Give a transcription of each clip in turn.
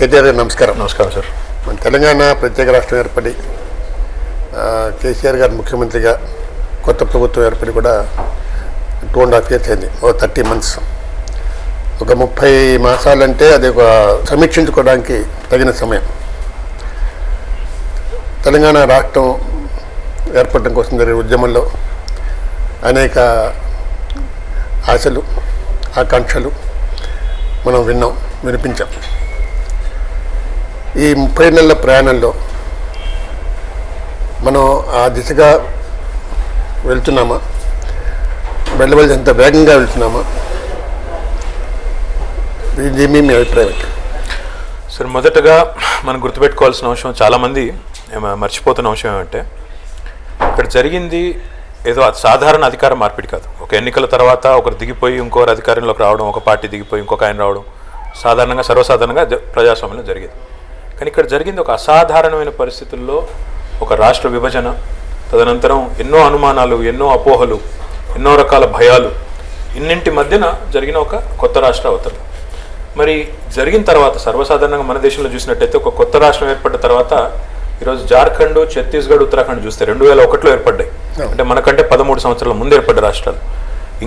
కేటీఆర్ గారు నమస్కారం. నమస్కారం సార్. మన తెలంగాణ ప్రత్యేక రాష్ట్రం ఏర్పడి కేసీఆర్ గారు ముఖ్యమంత్రిగా కొత్త ప్రభుత్వం ఏర్పడి కూడా 2.5 years అయింది. 30 months, ఒక 30 మాసాలంటే అది ఒక సమీక్షించుకోవడానికి తగిన సమయం. తెలంగాణ రాష్ట్రం ఏర్పడడం కోసం జరిగే ఉద్యమంలో అనేక ఆశలు, ఆకాంక్షలు మనం వినిపించాం. ఈ 30 నెలల ప్రయాణంలో మనం ఆ దిశగా వెళ్తున్నామా, వెళ్ళవలసినంత వేగంగా వెళ్తున్నామా? ఇది మీ అభిప్రాయం? సార్, మొదటగా మనం గుర్తుపెట్టుకోవాల్సిన అంశం, చాలామంది మర్చిపోతున్న అంశం ఏమంటే, ఇక్కడ జరిగింది ఏదో సాధారణ అధికార మార్పిడి కాదు. ఒక ఎన్నికల తర్వాత ఒకరు దిగిపోయి ఇంకొకరు అధికారంలోకి రావడం, ఒక పార్టీ దిగిపోయి ఇంకొక ఆయన రావడం సాధారణంగా, సర్వసాధారణంగా ప్రజాస్వామ్యంలో జరిగేది. కానీ ఇక్కడ జరిగింది ఒక అసాధారణమైన పరిస్థితుల్లో ఒక రాష్ట్ర విభజన, తదనంతరం ఎన్నో అనుమానాలు, ఎన్నో అపోహలు, ఎన్నో రకాల భయాలు, ఇన్నింటి మధ్యన జరిగిన ఒక కొత్త రాష్ట్ర అవతరణ. మరి జరిగిన తర్వాత సర్వసాధారణంగా మన దేశంలో చూసినట్టయితే ఒక కొత్త రాష్ట్రం ఏర్పడ్డ తర్వాత ఈరోజు జార్ఖండ్, ఛత్తీస్గఢ్, ఉత్తరాఖండ్ చూస్తే 2001లో ఏర్పడ్డాయి. అంటే మనకంటే 13 సంవత్సరాల ముందు ఏర్పడ్డ రాష్ట్రాలు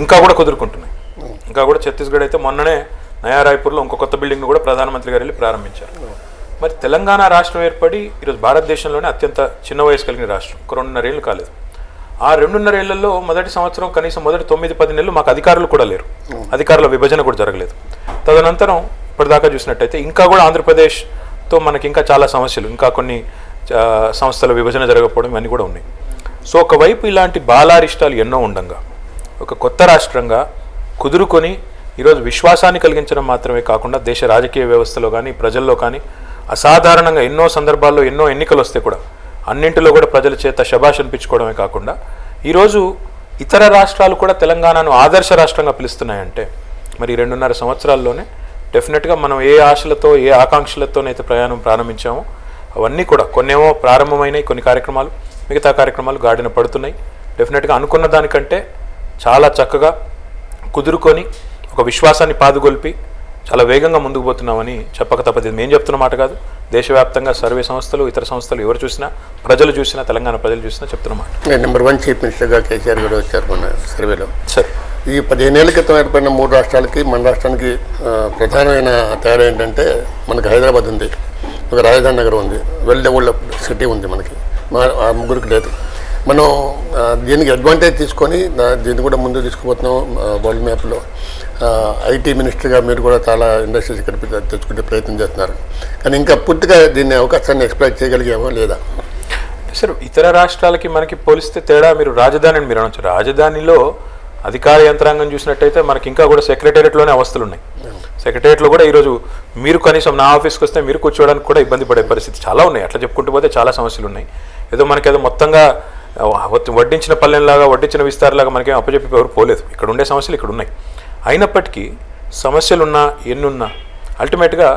ఇంకా కూడా కుదురుకుంటున్నాయి. ఇంకా కూడా ఛత్తీస్గఢ్ అయితే మొన్ననే నయా రాయ్పూర్లో ఇంకో కొత్త బిల్డింగ్ను కూడా ప్రధానమంత్రి గారు వెళ్ళి ప్రారంభించారు. మరి తెలంగాణ రాష్ట్రం ఏర్పడి ఈరోజు భారతదేశంలోనే అత్యంత చిన్న వయసు కలిగిన రాష్ట్రం, ఒక 2.5 ఏళ్ళు కాలేదు. ఆ 2.5 ఏళ్లలో మొదటి సంవత్సరం కనీసం మొదటి 9-10 నెలలు మాకు అధికారులు కూడా లేరు, అధికారుల విభజన కూడా జరగలేదు. తదనంతరం ఇప్పటిదాకా చూసినట్టయితే ఇంకా కూడా ఆంధ్రప్రదేశ్తో మనకి ఇంకా చాలా సమస్యలు, ఇంకా కొన్ని సంస్థల విభజన జరగకపోవడం ఇవన్నీ కూడా ఉన్నాయి. సో ఒకవైపు ఇలాంటి బాలారిష్టాలు ఎన్నో ఉండగా ఒక కొత్త రాష్ట్రంగా కుదురుకొని ఈరోజు విశ్వాసాన్ని కలిగించడం మాత్రమే కాకుండా దేశ రాజకీయ వ్యవస్థలో కానీ ప్రజల్లో కానీ అసాధారణంగా ఎన్నో సందర్భాల్లో ఎన్నో ఎన్నికలు వస్తే కూడా అన్నింటిలో కూడా ప్రజల చేత శభాష్ అనిపించుకోవడమే కాకుండా ఈరోజు ఇతర రాష్ట్రాలు కూడా తెలంగాణను ఆదర్శ రాష్ట్రంగా పిలుస్తున్నాయంటే మరి 2.5 సంవత్సరాల్లోనే డెఫినెట్గా మనం ఏ ఆశలతో, ఏ ఆకాంక్షలతోనైతే ప్రయాణం ప్రారంభించామో అవన్నీ కూడా కొన్నేమో ప్రారంభమైనాయి, కొన్ని కార్యక్రమాలు, మిగతా కార్యక్రమాలు గాడిన పడుతున్నాయి. డెఫినెట్గా అనుకున్న దానికంటే చాలా చక్కగా కుదురుకొని ఒక విశ్వాసాన్ని పాదుగొల్పి చాలా వేగంగా ముందుకు పోతున్నామని చెప్పక తప్పదు. మేము చెప్తున్న మాట కాదు, దేశవ్యాప్తంగా సర్వే సంస్థలు, ఇతర సంస్థలు ఎవరు చూసినా, ప్రజలు చూసినా, తెలంగాణ ప్రజలు చూసినా చెప్తున్న మాట. నెంబర్ 1 చీఫ్ మినిస్టర్గా కేసీఆర్ గారు వచ్చారు మన సర్వేలో. సరే, ఈ 15 ఏళ్ల క్రితం ఏర్పడిన 3 రాష్ట్రాలకి మన రాష్ట్రానికి ప్రధానమైన తేడా ఏంటంటే, మనకు హైదరాబాద్ ఉంది, ఒక రాజధాని నగరం ఉంది, వెల్ డెవలప్డ్ సిటీ ఉంది, మనకి ఆ ముగ్గురికి లేదు. మనం దీనికి అడ్వాంటేజ్ తీసుకొని దీన్ని కూడా ముందు తీసుకుపోతున్నాం. వరల్డ్ మ్యాప్లో ఐటీ మినిస్టర్గా మీరు కూడా చాలా ఇండస్ట్రీస్ ఇక్కడ తెచ్చుకునే ప్రయత్నం చేస్తున్నారు. కానీ ఇంకా పూర్తిగా దీన్ని అవకాశాన్ని ఎక్స్ప్లోర్ చేయగలిగామో లేదా? సార్, ఇతర రాష్ట్రాలకి మనకి పోలిస్తే తేడా మీరు రాజధానిని మీరు అనొచ్చు. రాజధానిలో అధికార యంత్రాంగం చూసినట్టయితే మనకి ఇంకా కూడా సెక్రటేరియట్లోనే అవస్థలు ఉన్నాయి. సెక్రటేరియట్లో కూడా ఈరోజు మీరు కనీసం నా ఆఫీస్కి వస్తే మీరు కూర్చోవడానికి కూడా ఇబ్బంది పడే పరిస్థితి చాలా ఉన్నాయి. అట్లా చెప్పుకుంటూ పోతే చాలా సమస్యలు ఉన్నాయి. ఏదో మనకేదో మొత్తంగా వడ్డించిన పల్లెంలాగా, వడ్డించిన విస్తారలాగా మనకేం అప్పచెప్పి ఎవరు పోలేదు. ఇక్కడ ఉండే సమస్యలు ఇక్కడ ఉన్నాయి. అయినప్పటికీ సమస్యలున్నా ఎన్నున్నా అల్టిమేట్గా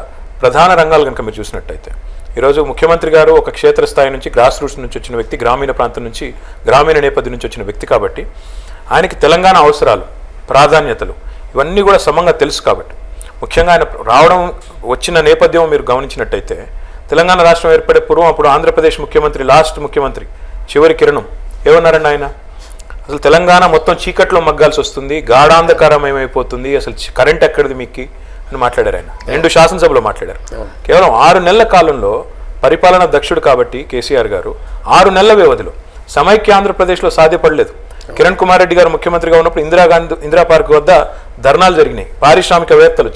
ప్రధాన రంగాలు కనుక మీరు చూసినట్టయితే ఈరోజు ముఖ్యమంత్రి గారు ఒక క్షేత్రస్థాయి నుంచి, గ్రాస్ రూట్స్ నుంచి వచ్చిన వ్యక్తి, గ్రామీణ ప్రాంతం నుంచి, గ్రామీణ నేపథ్యం నుంచి వచ్చిన వ్యక్తి కాబట్టి ఆయనకి తెలంగాణ అవసరాలు, ప్రాధాన్యతలు ఇవన్నీ కూడా సమంగా తెలుసు. కాబట్టి ముఖ్యంగా ఆయన వచ్చిన నేపథ్యం మీరు గమనించినట్టయితే తెలంగాణ రాష్ట్రం ఏర్పడే పూర్వం అప్పుడు ఆంధ్రప్రదేశ్ ముఖ్యమంత్రి, లాస్ట్ ముఖ్యమంత్రి, చివరి కిరణం ఏమన్నారండి ఆయన? అసలు తెలంగాణ మొత్తం చీకట్లో మగ్గాల్సి వస్తుంది, గాఢాంధకారం ఏమైపోతుంది, అసలు కరెంట్ ఎక్కడిది మీకు అని మాట్లాడారు ఆయన. 2 శాసనసభలో మాట్లాడారు. కేవలం 6 నెలల కాలంలో పరిపాలన దక్షుడు కాబట్టి కేసీఆర్ గారు 6 నెలల వ్యవధిలో సమైక్య ఆంధ్రప్రదేశ్లో సాధ్యపడలేదు. కిరణ్ కుమార్ రెడ్డి గారు ముఖ్యమంత్రిగా ఉన్నప్పుడు ఇందిరా పార్క్ వద్ద ధర్నాలు జరిగినాయి. పారిశ్రామికవేత్తలు,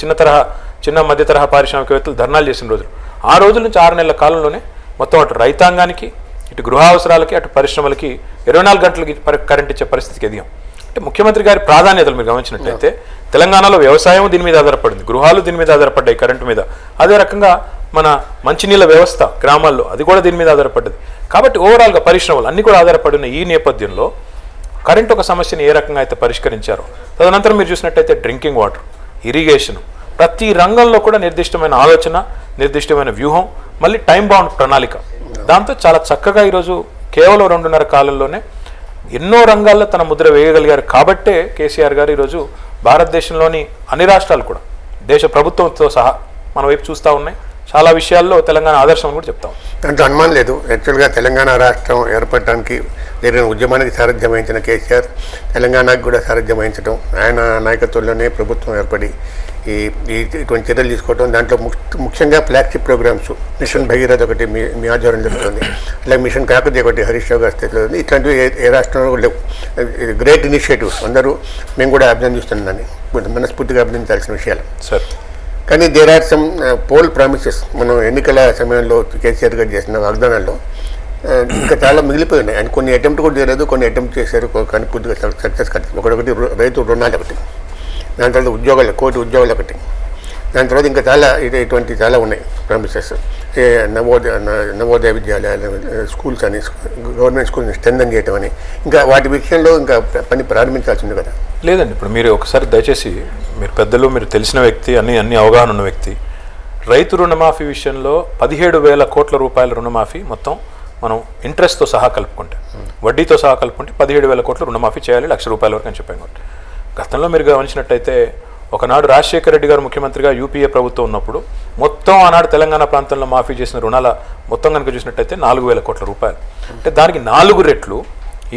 చిన్న మధ్య తరహా పారిశ్రామికవేత్తలు ధర్నాలు చేసిన రోజులు. ఆ రోజుల నుంచి 6 నెలల కాలంలోనే మొత్తం అటు రైతాంగానికి, ఇటు గృహ అవసరాలకి, అటు పరిశ్రమలకి 24 గంటలకి కరెంట్ ఇచ్చే పరిస్థితికి ఎదిగాం. అంటే ముఖ్యమంత్రి గారి ప్రాధాన్యతలు మీరు గమనించినట్లయితే తెలంగాణలో వ్యవసాయం దీని మీద ఆధారపడింది, గృహాలు దీని మీద ఆధారపడ్డాయి కరెంటు మీద. అదే రకంగా మన మంచినీళ్ళ వ్యవస్థ గ్రామాల్లో అది కూడా దీని మీద ఆధారపడ్డది. కాబట్టి ఓవరాల్గా పరిశ్రమలు అన్నీ కూడా ఆధారపడిన ఈ నేపథ్యంలో కరెంట్ ఒక సమస్యను ఏ రకంగా అయితే పరిష్కరించారో, తదనంతరం మీరు చూసినట్టయితే డ్రింకింగ్ వాటర్, ఇరిగేషన్, ప్రతి రంగంలో కూడా నిర్దిష్టమైన ఆలోచన, నిర్దిష్టమైన వ్యూహం, మళ్ళీ టైం బౌండ్ ప్రణాళిక, దాంతో చాలా చక్కగా ఈరోజు కేవలం 2.5 కాలంలోనే ఎన్నో రంగాల్లో తన ముద్ర వేయగలిగారు. కాబట్టే కేసీఆర్ గారు ఈరోజు భారతదేశంలోని అన్ని రాష్ట్రాలు కూడా దేశ ప్రభుత్వంతో సహా మన వైపు చూస్తూ ఉన్నాయి, చాలా విషయాల్లో తెలంగాణ ఆదర్శం అని కూడా చెప్తాం. దాంట్లో అనుమానం లేదు. యాక్చువల్గా తెలంగాణ రాష్ట్రం ఏర్పడటానికి జరిగిన ఉద్యమానికి సారథ్యం వహించిన కేసీఆర్ తెలంగాణకు కూడా సారథ్యం వహించడం, ఆయన నాయకత్వంలోనే ప్రభుత్వం ఏర్పడి ఇటువంటి చర్యలు తీసుకోవడం, దాంట్లో ముఖ్యంగా ఫ్లాగ్షిప్ ప్రోగ్రామ్స్ మిషన్ భగీరథ ఒకటి మీ ఆధ్వర్యం జరుగుతుంది, అలాగే మిషన్ కాకతీయ ఒకటి హరీష్ రావు గారి స్థితిలో ఉంది. ఇట్లాంటివి ఏ రాష్ట్రంలో లేవు. గ్రేట్ ఇనిషియేటివ్స్, అందరూ మేము కూడా అభినందిస్తున్నాను, మనస్ఫూర్తిగా అభినందించాల్సిన విషయాలు. సార్ కానీ there are some poll promises. మనం ఎన్నికల సమయంలో కేసీఆర్ గారు చేసిన వాగ్దానాల్లో ఇంకా చాలా మిగిలిపోయి ఉన్నాయి. ఆయన కొన్ని అటెంప్ట్ కూడా చేయలేదు, కొన్ని అటెంప్ట్ చేశారు, కానీ పూర్తిగా సక్సెస్ కాదు. ఒకటి రైతు రుణాలు ఒకటి, దాని తర్వాత ఉద్యోగాలు, కోటి ఉద్యోగాలు ఒకటి, దాని తర్వాత ఇంకా చాలా ఇటువంటి చాలా ఉన్నాయి ప్రామిసెస్. నవోదయ విద్యాలయాలు, స్కూల్స్ అని, గవర్నమెంట్ స్కూల్ని స్ట్రెంథన్ చేయటం అని, ఇంకా వాటి విషయంలో ఇంకా పని ప్రారంభించాల్సింది కదా. లేదండి, ఇప్పుడు మీరు ఒకసారి దయచేసి, మీరు పెద్దలు, మీరు తెలిసిన వ్యక్తి, అన్ని అవగాహన ఉన్న వ్యక్తి, రైతు రుణమాఫీ విషయంలో 17,000 కోట్ల రూపాయల రుణమాఫీ మొత్తం మనం ఇంట్రెస్ట్తో సహా కలుపుకుంటే, వడ్డీతో సహా కలుపుకుంటే 17,000 కోట్ల రుణమాఫీ చేయాలి, ₹1,00,000 వరకు అని చెప్పాను. గతంలో మీరు గమనించినట్టయితే ఒకనాడు రాజశేఖర రెడ్డి గారు ముఖ్యమంత్రిగా యూపీఏ ప్రభుత్వం ఉన్నప్పుడు మొత్తం ఆనాడు తెలంగాణ ప్రాంతంలో మాఫీ చేసిన రుణాల మొత్తం కనుక చూసినట్టయితే 4,000 కోట్ల రూపాయలు. అంటే దానికి 4 రెట్లు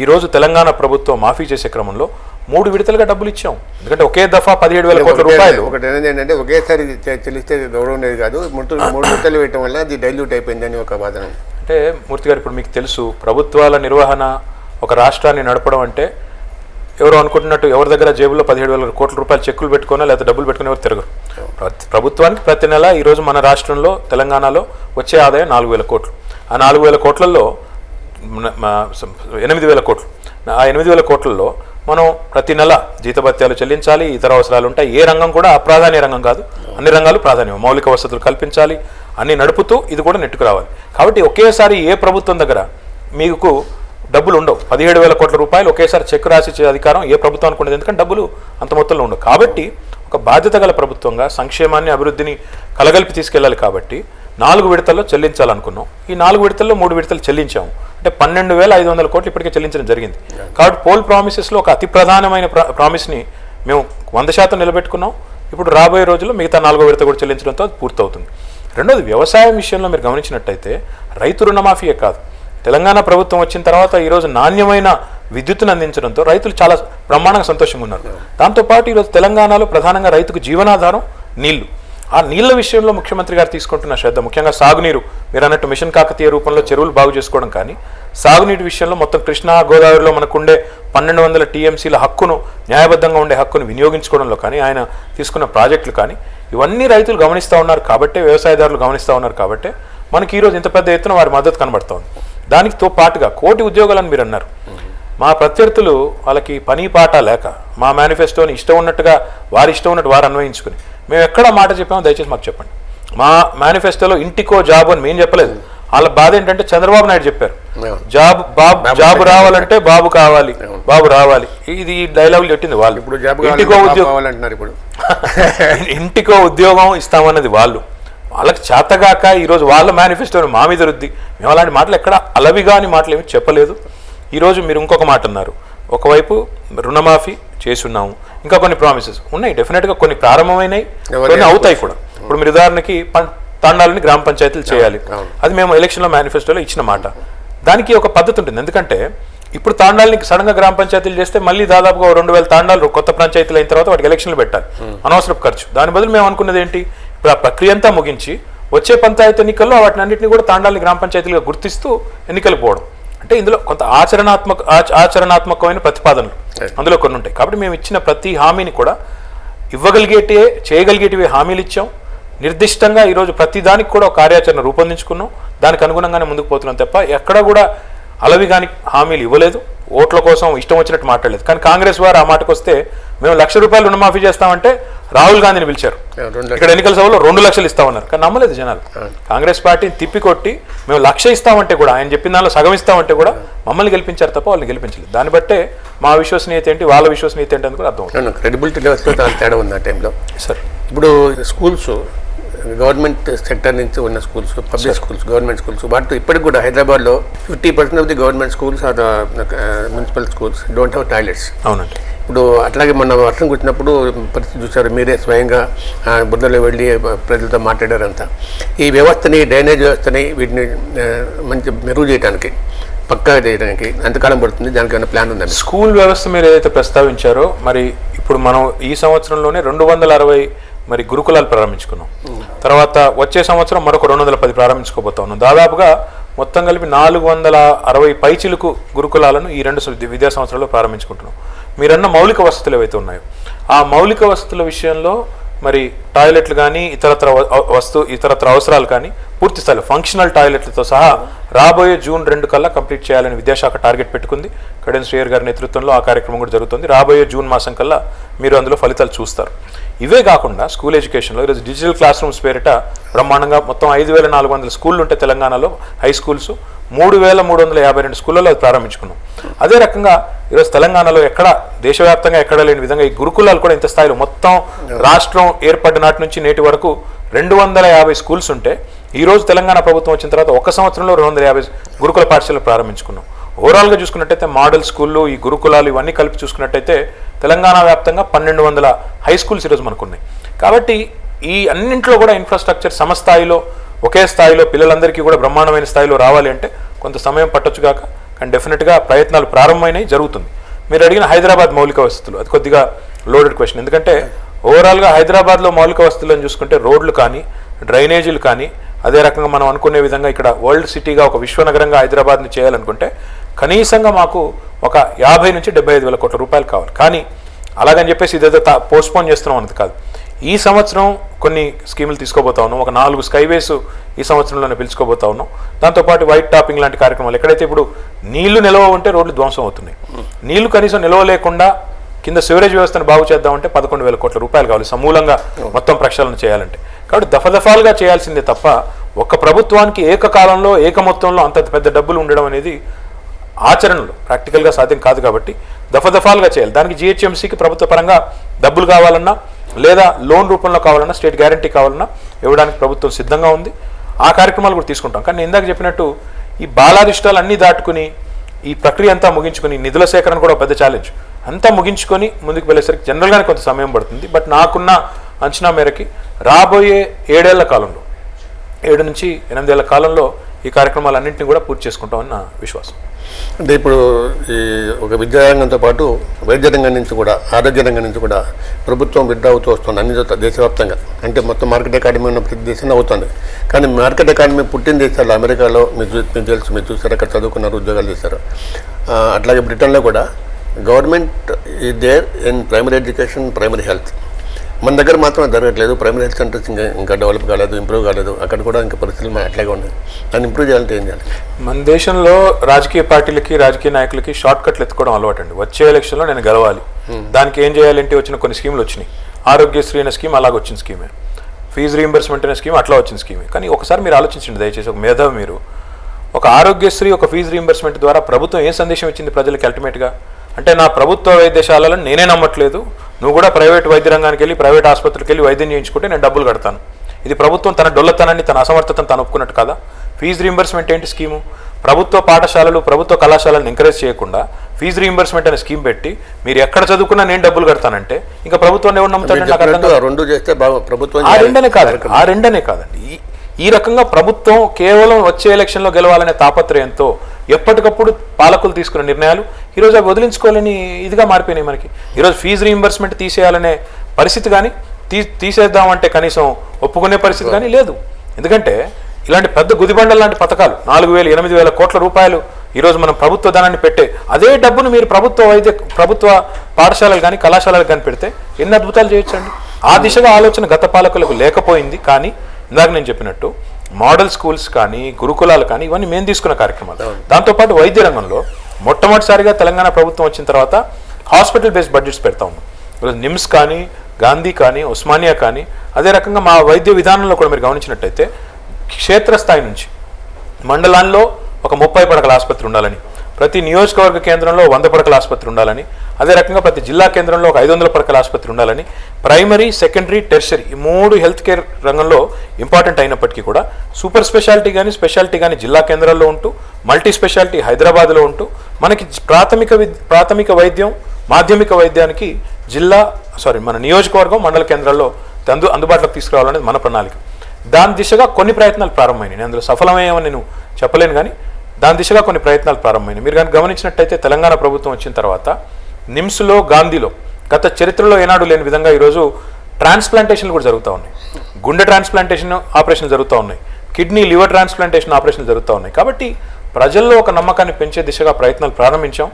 ఈరోజు తెలంగాణ ప్రభుత్వం మాఫీ చేసే క్రమంలో 3 విడతలుగా డబ్బులు ఇచ్చాం. ఎందుకంటే ఒకే దఫా 17,000 కోట్ల రూపాయలు. ఒకటి ఏంటంటే ఒకేసారి చెల్లిస్తే గౌరవం లేదు కాదు, 3 విడతలు వేయటం వల్ల అది డైల్యూట్ అయిపోయిందని ఒక వాదన. అంటే మూర్తి గారు, ఇప్పుడు మీకు తెలుసు, ప్రభుత్వాల నిర్వహణ, ఒక రాష్ట్రాన్ని నడపడం అంటే ఎవరు అనుకుంటున్నట్టు ఎవరి దగ్గర జేబులో 17,000 కోట్ల రూపాయలు చెక్కులు పెట్టుకున్నా లేదా డబ్బులు పెట్టుకుని ఎవరు తిరగరు. ప్రభుత్వానికి ప్రతి నెల ఈరోజు మన రాష్ట్రంలో తెలంగాణలో వచ్చే ఆదాయం 4,000 కోట్లు. ఆ 4,000 కోట్లలో 8,000 కోట్లు. ఆ 8,000 కోట్లలో మనం ప్రతి నెల జీతభత్యాలు చెల్లించాలి, ఇతర అవసరాలు ఉంటాయి. ఏ రంగం కూడా అప్రాధాన్య రంగం కాదు, అన్ని రంగాలు ప్రాధాన్యం. మౌలిక వసతులు కల్పించాలి, అన్ని నడుపుతూ ఇది కూడా నెట్టుకు రావాలి. కాబట్టి ఒకేసారి ఏ ప్రభుత్వం దగ్గర మీకు డబ్బులు ఉండవు. 17,000 కోట్ల రూపాయలు ఒకేసారి చెక్ రాసిచ్చే అధికారం ఏ ప్రభుత్వానికి ఉండదు, ఎందుకంటే డబ్బులు అంత మొత్తంలో ఉండవు. కాబట్టి ఒక బాధ్యత గల ప్రభుత్వంగా సంక్షేమాన్ని, అభివృద్ధిని కలగలిపి తీసుకెళ్ళాలి. కాబట్టి 4 విడతల్లో చెల్లించాలనుకున్నాం. ఈ 4 విడతల్లో 3 విడతలు చెల్లించాము. అంటే 12,500 కోట్లు ఇప్పటికే చెల్లించడం జరిగింది. కాబట్టి పోల్ ప్రామిసెస్లో ఒక అతి ప్రధానమైన ప్రామిస్ని మేము 100% నిలబెట్టుకున్నాం. ఇప్పుడు రాబోయే రోజుల్లో మిగతా 4వ విడత కూడా చెల్లించడంతో అది పూర్తవుతుంది. రెండోది, వ్యవసాయం విషయంలో మీరు గమనించినట్టయితే రైతు రుణమాఫీయే కాదు, తెలంగాణ ప్రభుత్వం వచ్చిన తర్వాత ఈరోజు నాణ్యమైన విద్యుత్తును అందించడంతో రైతులు చాలా బ్రహ్మాండంగా సంతోషంగా ఉన్నారు. దాంతోపాటు ఈరోజు తెలంగాణలో ప్రధానంగా రైతుకు జీవనాధారం నీళ్లు. ఆ నీళ్ల విషయంలో ముఖ్యమంత్రి గారు తీసుకుంటున్న శ్రద్ధ, ముఖ్యంగా సాగునీరు, మీరు అన్నట్టు మిషన్ కాకతీయ రూపంలో చెరువులు బాగు చేసుకోవడం కానీ, సాగునీటి విషయంలో మొత్తం కృష్ణా గోదావరిలో మనకుండే 1,200 టీఎంసీల హక్కును, న్యాయబద్ధంగా ఉండే హక్కును వినియోగించుకోవడంలో కానీ, ఆయన తీసుకున్న ప్రాజెక్టులు కానీ, ఇవన్నీ రైతులు గమనిస్తూ ఉన్నారు. కాబట్టే వ్యవసాయదారులు గమనిస్తూ ఉన్నారు. కాబట్టే మనకి ఈరోజు ఇంత పెద్ద ఎత్తున వారి మద్దతు కనబడుతోంది. దానితో పాటుగా కోటి ఉద్యోగాలని మీరు అన్నారు. మా ప్రత్యర్థులు వాళ్ళకి పని పాట లేక మా మేనిఫెస్టోని ఇష్టం ఉన్నట్టుగా వారి ఇష్టం ఉన్నట్టు వారు అన్వయించుకుని మేము ఎక్కడ మాట చెప్పామో దయచేసి మాకు చెప్పండి. మా మేనిఫెస్టోలో ఇంటికో జాబ్ అని మేము చెప్పలేదు. వాళ్ళ బాధ ఏంటంటే చంద్రబాబు నాయుడు చెప్పారు, జాబ్ రావాలంటే బాబు కావాలి, బాబు రావాలి. ఇది డైలాగులు పెట్టింది వాళ్ళు. ఇంటికో ఉద్యోగం ఇంటికో ఉద్యోగం ఇస్తామన్నది వాళ్ళు. వాళ్ళకి చేతగాక ఈరోజు వాళ్ళ మేనిఫెస్టోని మా మీద రుద్ది మేము అలాంటి మాటలు ఎక్కడ అలవిగా అని మాటలు ఏమి చెప్పలేదు. ఈరోజు మీరు ఇంకొక మాట అన్నారు, ఒకవైపు రుణమాఫీ చేసి ఉన్నాము, ఇంకా కొన్ని ప్రామిసెస్ ఉన్నాయి. డెఫినెట్గా కొన్ని ప్రారంభమైనవి, కొన్ని అవుతాయి కూడా. ఇప్పుడు మీరు ఉదాహరణకి తాండాలని గ్రామ పంచాయతీలు చేయాలి, అది మేము ఎలక్షన్లో మేనిఫెస్టోలో ఇచ్చిన మాట. దానికి ఒక పద్ధతి ఉంటుంది. ఎందుకంటే ఇప్పుడు తాండాలని సడన్గా గ్రామ పంచాయతీలు చేస్తే మళ్ళీ దాదాపుగా 2,000 తాండాలు కొత్త పంచాయతీలు అయిన తర్వాత వాటికి ఎలక్షన్లు పెట్టాలి, అనవసరపు ఖర్చు. దాని బదులు మేము అనుకున్నది ఏంటి, ఇప్పుడు ఆ ప్రక్రియ అంతా ముగించి వచ్చే పంచాయతీ ఎన్నికల్లో వాటిని అన్నింటినీ కూడా తాండాలని గ్రామ పంచాయతీలుగా గుర్తిస్తూ ఎన్నికలకు పోవడం. అంటే ఇందులో కొంత ఆచరణాత్మకమైన ప్రతిపాదనలు అందులో కొన్ని ఉంటాయి. కాబట్టి మేము ఇచ్చిన ప్రతి హామీని కూడా చేయగలిగేటివే హామీలు ఇచ్చాం. నిర్దిష్టంగా ఈరోజు ప్రతి దానికి కూడా ఒక కార్యాచరణ రూపొందించుకున్నాం. దానికి అనుగుణంగానే ముందుకు పోతున్నాం తప్ప ఎక్కడ కూడా అలవి కానీ హామీలు ఇవ్వలేదు, ఓట్ల కోసం ఇష్టం వచ్చినట్టు మాట్లాడలేదు. కానీ కాంగ్రెస్ వారు ఆ మాటకు వస్తే మేము ₹1,00,000 రుణమాఫీ చేస్తామంటే రాహుల్ గాంధీని పిలిచారు, ఇక్కడ ఎన్నికల సభలో 2 లక్షలు ఇస్తామన్నారు. కానీ నమ్మలేదు జనాలు. కాంగ్రెస్ పార్టీని తిప్పికొట్టి మేము 1,00,000 ఇస్తామంటే కూడా, ఆయన చెప్పిన దానిలో సగం ఇస్తామంటే కూడా మమ్మల్ని గెలిపించారు తప్ప వాళ్ళని గెలిపించలేదు. దాన్ని బట్టే మా విశ్వసనీయత ఏంటి, వాళ్ళ విశ్వసనీయత ఏంటి అని కూడా అర్థం అవుతుంది. క్రెడిబిలిటీ లెవెల్స్లో తేడా ఉంది ఆ టైంలో. సార్ ఇప్పుడు స్కూల్స్, గవర్నమెంట్ సెక్టర్ నుంచి ఉన్న schools, public schools, government schools, వాటితో ఇప్పటికి కూడా హైదరాబాద్లో 50% of the government schools are municipal schools don't have toilets. అవునండి. ఇప్పుడు అట్లాగే మొన్న వర్షం కురిచినప్పుడు పరిస్థితి చూశారు మీరే స్వయంగా బుద్ధలో వెళ్ళి ప్రజలతో మాట్లాడారంతా. ఈ వ్యవస్థని, డ్రైనేజ్ వ్యవస్థని వీటిని మంచి మెరుగు చేయడానికి, పక్కా చేయడానికి ఎంతకాలం పడుతుంది? దానికి ఏమైనా ప్లాన్ ఉందండి? స్కూల్ వ్యవస్థ మీరు ఏదైతే ప్రస్తావించారో, మరి ఇప్పుడు మనం ఈ సంవత్సరంలోనే 260 మరి గురుకులాలు ప్రారంభించుకున్నాం. తర్వాత వచ్చే సంవత్సరం మరొక 210 ప్రారంభించుకోబోతా ఉన్నాం. దాదాపుగా మొత్తం కలిపి 460 పైచిలుకు గురుకులాలను ఈ 2 విద్యా సంవత్సరాల్లో ప్రారంభించుకుంటున్నాం. మీరన్న మౌలిక వసతులు ఏవైతే ఉన్నాయో ఆ మౌలిక వసతుల విషయంలో మరి టాయిలెట్లు కానీ ఇతరత్ర అవసరాలు కానీ పూర్తి స్థాయిలో ఫంక్షనల్ టాయిలెట్లతో సహా రాబోయే జూన్ 2 కల్లా కంప్లీట్ చేయాలని విద్యాశాఖ టార్గెట్ పెట్టుకుంది. కడెన్ శ్రీయర్ గారి నేతృత్వంలో ఆ కార్యక్రమం కూడా జరుగుతుంది. రాబోయే జూన్ మాసం కల్లా మీరు అందులో ఫలితాలు చూస్తారు. ఇవే కాకుండా స్కూల్ ఎడ్యుకేషన్లో ఈరోజు డిజిటల్ క్లాస్ రూమ్స్ పేరిట బ్రహ్మాండంగా మొత్తం 5400 స్కూళ్ళు ఉంటే తెలంగాణలో హై స్కూల్స్ 3352 స్కూళ్ళలో అది ప్రారంభించుకున్నాం. అదే రకంగా ఈరోజు తెలంగాణలో దేశవ్యాప్తంగా ఎక్కడ లేని విధంగా ఈ గురుకులాలు కూడా ఇంత స్థాయిలో మొత్తం రాష్ట్రం ఏర్పడిన నాటి నుంచి నేటి వరకు 250 స్కూల్స్ ఉంటే ఈరోజు తెలంగాణ ప్రభుత్వం వచ్చిన తర్వాత ఒక సంవత్సరంలో 250 గురుకుల పాఠశాలలు ప్రారంభించుకున్నాం. ఓవరాల్గా చూసుకున్నట్టయితే మోడల్ స్కూళ్ళు, ఈ గురుకులాలు ఇవన్నీ కలిపి చూసుకున్నట్టయితే తెలంగాణ వ్యాప్తంగా 1200 హై స్కూల్స్ ఈరోజు మనకున్నాయి. కాబట్టి ఈ అన్నింట్లో కూడా ఇన్ఫ్రాస్ట్రక్చర్ సమస్థాయిలో, ఒకే స్థాయిలో పిల్లలందరికీ కూడా బ్రహ్మాండమైన స్థాయిలో రావాలి అంటే కొంత సమయం పట్టొచ్చు కాక, కానీ డెఫినెట్గా ప్రయత్నాలు ప్రారంభమైనవి, జరుగుతుంది. మీరు అడిగిన హైదరాబాద్ మౌలిక వసతులు అది కొద్దిగా లోడెడ్ క్వశ్చన్. ఎందుకంటే ఓవరాల్గా హైదరాబాద్లో మౌలిక వసతులను చూసుకుంటే రోడ్లు కానీ, డ్రైనేజీలు కానీ, అదే రకంగా మనం అనుకునే విధంగా ఇక్కడ వరల్డ్ సిటీగా ఒక విశ్వనగరంగా హైదరాబాద్ని చేయాలనుకుంటే కనీసంగా మాకు ఒక 50 నుంచి 75 వేల కోట్ల రూపాయలు కావాలి. కానీ అలాగని చెప్పేసి ఇదేదో పోస్ట్పోన్ చేస్తున్నాం అన్నది కాదు. ఈ సంవత్సరం కొన్ని స్కీములు తీసుకోబోతా ఉన్నాం. ఒక 4 స్కైవేస్ ఈ సంవత్సరంలోనే పిలుచుకోబోతా ఉన్నాం. దాంతోపాటు వైట్ టాపింగ్ లాంటి కార్యక్రమాలు. ఎక్కడైతే ఇప్పుడు నీళ్లు నిల్వ ఉంటే రోడ్లు ధ్వంసం అవుతున్నాయి. నీళ్లు కనీసం నిల్వ లేకుండా కింద సివరేజ్ వ్యవస్థను బాగు చేద్దామంటే 11 వేల కోట్ల రూపాయలు కావాలి సమూలంగా మొత్తం ప్రక్షాళన చేయాలంటే. కాబట్టి దఫాలుగా చేయాల్సిందే తప్ప ఒక ప్రభుత్వానికి ఏకకాలంలో మొత్తంలో అంత పెద్ద డబ్బులు ఉండడం అనేది ఆచరణలో ప్రాక్టికల్గా సాధ్యం కాదు. కాబట్టి దఫాలుగా చేయాలి. దానికి జిహెచ్ఎంసీకి ప్రభుత్వ పరంగా డబ్బులు కావాలన్నా, లేదా లోన్ రూపంలో కావాలన్నా, స్టేట్ గ్యారంటీ కావాలన్నా ఇవ్వడానికి ప్రభుత్వం సిద్ధంగా ఉంది. ఆ కార్యక్రమాలు కూడా తీసుకుంటాం. కానీ ఇందాక చెప్పినట్టు ఈ బాలారిష్టాలు అన్నీ దాటుకుని ఈ ప్రక్రియ అంతా ముగించుకొని, నిధుల సేకరణ కూడా పెద్ద ఛాలెంజ్, అంతా ముగించుకొని ముందుకు వెళ్ళేసరికి జనరల్గానే కొంత సమయం పడుతుంది. బట్ నాకున్న అంచనా మేరకి రాబోయే 7 ఏళ్ల కాలంలో, 7 నుంచి 8 ఏళ్ల కాలంలో ఈ కార్యక్రమాలన్నింటినీ కూడా పూర్తి చేసుకుంటామని నా విశ్వాసం. అంటే ఇప్పుడు ఈ ఒక విద్యారంగంతో పాటు వైద్య రంగం నుంచి కూడా, ఆరోగ్య రంగం నుంచి కూడా ప్రభుత్వం విడ్డా అవుతూ వస్తుంది అన్ని చోట్ల దేశవ్యాప్తంగా. అంటే మొత్తం మార్కెట్ ఎకాడమీ ఉన్న ప్రతి దేశంలో అవుతుంది. కానీ మార్కెట్ ఎకాడమీ పుట్టిన దేశాలు అమెరికాలో మీకు తెలుసు, మీరు చూసారు, అక్కడ చదువుకున్నారు, ఉద్యోగాలు చేశారు. అట్లాగే బ్రిటన్లో కూడా government is there in primary education, primary health. మన దగ్గర మాత్రం జరగట్లేదు. ప్రైమరీ హెల్త్ సెంటర్స్ ఇంకా డెవలప్ కాలేదు, ఇంప్రూవ్ కాలేదు. అక్కడ కూడా ఇంకా పరిస్థితులు అట్లాగే ఉన్నాయి. దాన్ని ఇంప్రూవ్ చేయాలంటే ఏం చేయాలి? మన దేశంలో రాజకీయ పార్టీలకి, రాజకీయ నాయకులకి షార్ట్ కట్లు ఎత్తుకోవడం అలవాటు అండి. వచ్చే ఎలక్షన్లో నేను గెలవాలి, దానికి ఏం చేయాలంటే వచ్చిన కొన్ని స్కీములు వచ్చినాయి. ఆరోగ్యశ్రీ అనే స్కీమ్ అలాగ వచ్చిన స్కీమే, ఫీజు రీయింబర్స్మెంట్ అనే స్కీమ్ అట్లా వచ్చిన స్కీమే. కానీ ఒకసారి మీరు ఆలోచించండి దయచేసి, ఒక మేధావి మీరు, ఒక ఆరోగ్యశ్రీ, ఒక ఫీజు రీయింబర్స్మెంట్ ద్వారా ప్రభుత్వం ఏ సందేశం ఇచ్చింది ప్రజలకి అల్టిమేట్గా? అంటే నా ప్రభుత్వ వైద్యశాలను నేనే నమ్మట్లేదు, నువ్వు కూడా ప్రైవేట్ వైద్య రంగానికి వెళ్ళి, ప్రైవేట్ ఆసుపత్రికి వెళ్ళి వైద్యం చేయించుకుంటే నేను డబ్బులు కడతాను. ఇది ప్రభుత్వం తన డొల్లతనాన్ని, తన అసమర్థతను తను ఒప్పుకున్నట్టు కదా. ఫీజు రీయింబర్స్మెంట్ ఏంటి స్కీము? ప్రభుత్వ పాఠశాలలు, ప్రభుత్వ కళాశాలను ఎంకరేజ్ చేయకుండా ఫీజు రీయింబర్స్మెంట్ అనే స్కీమ్ పెట్టి మీరు ఎక్కడ చదువుకున్నా నేను డబ్బులు కడతానంటే ఇంకా ప్రభుత్వాన్ని ఎవరు నమ్ముతాడంటే నాకు అర్థం కాదు. ఆ రెండనే కాదండి. ఈ రకంగా ప్రభుత్వం కేవలం వచ్చే ఎలక్షన్లో గెలవాలనే తాపత్రయంతో ఎప్పటికప్పుడు పాలకులు తీసుకున్న నిర్ణయాలు ఈరోజు అవి వదిలించుకోవాలని ఇదిగా మారిపోయినాయి మనకి. ఈరోజు ఫీజు రీయింబర్స్మెంట్ తీసేయాలనే పరిస్థితి కానీ, తీసేద్దామంటే కనీసం ఒప్పుకునే పరిస్థితి కానీ లేదు. ఎందుకంటే ఇలాంటి పెద్ద గుదిబండల లాంటి పథకాలు 4,000-8,000 కోట్ల రూపాయలు ఈరోజు మనం ప్రభుత్వ ధనాన్ని పెట్టే అదే డబ్బును మీరు ప్రభుత్వ పాఠశాలలు కానీ, కళాశాలలు కానీ పెడితే ఎన్ని అద్భుతాలు చేయొచ్చండి. ఆ దిశగా ఆలోచన గత పాలకులకు లేకపోయింది. కానీ ఇందాక నేను చెప్పినట్టు మోడల్ స్కూల్స్ కానీ, గురుకులాలు కానీ ఇవన్నీ మేము తీసుకున్న కార్యక్రమాలు. దాంతోపాటు వైద్య రంగంలో మొట్టమొదటిసారిగా తెలంగాణ ప్రభుత్వం వచ్చిన తర్వాత హాస్పిటల్ బేస్డ్ బడ్జెట్స్ పెడతా ఉన్నాం. ఈరోజు నిమ్స్ కానీ, గాంధీ కానీ, ఉస్మానియా కానీ, అదే రకంగా మా వైద్య విధానంలో కూడా మీరు గమనించినట్టయితే క్షేత్రస్థాయి నుంచి మండలాల్లో ఒక 30 పడకల ఆసుపత్రి ఉండాలని, ప్రతి నియోజకవర్గ కేంద్రంలో 100 పడకల ఆసుపత్రి ఉండాలని, అదే రకంగా ప్రతి జిల్లా కేంద్రంలో ఒక 500 పడకల ఆసుపత్రి ఉండాలని, ప్రైమరీ, సెకండరీ, టెర్షరీ ఈ 3 హెల్త్ కేర్ రంగంలో ఇంపార్టెంట్ అయినప్పటికీ కూడా సూపర్ స్పెషాలిటీ కానీ, స్పెషాలిటీ కానీ జిల్లా కేంద్రాల్లో ఉంటూ, మల్టీ స్పెషాలిటీ హైదరాబాద్లో ఉంటూ, మనకి ప్రాథమిక వైద్యం మాధ్యమిక వైద్యానికి మన నియోజకవర్గం మండల కేంద్రాల్లో అందుబాటులోకి తీసుకురావాలనేది మన ప్రణాళిక. దాని దిశగా కొన్ని ప్రయత్నాలు ప్రారంభమైనాయి. నేను అందులో సఫలమయ్యామని నేను చెప్పలేను, కానీ దాని దిశగా కొన్ని ప్రయత్నాలు ప్రారంభమైనాయి. మీరు కానీ గమనించినట్టయితే తెలంగాణ ప్రభుత్వం వచ్చిన తర్వాత నిమ్స్లో, గాంధీలో గత చరిత్రలో ఏనాడు లేని విధంగా ఈరోజు ట్రాన్స్ప్లాంటేషన్లు కూడా జరుగుతూ ఉన్నాయి. గుండె ట్రాన్స్ప్లాంటేషన్ ఆపరేషన్లు జరుగుతూ ఉన్నాయి, కిడ్నీ లివర్ ట్రాన్స్ప్లాంటేషన్ ఆపరేషన్లు జరుగుతూ ఉన్నాయి. కాబట్టి ప్రజల్లో ఒక నమ్మకాన్ని పెంచే దిశగా ప్రయత్నాలు ప్రారంభించాం.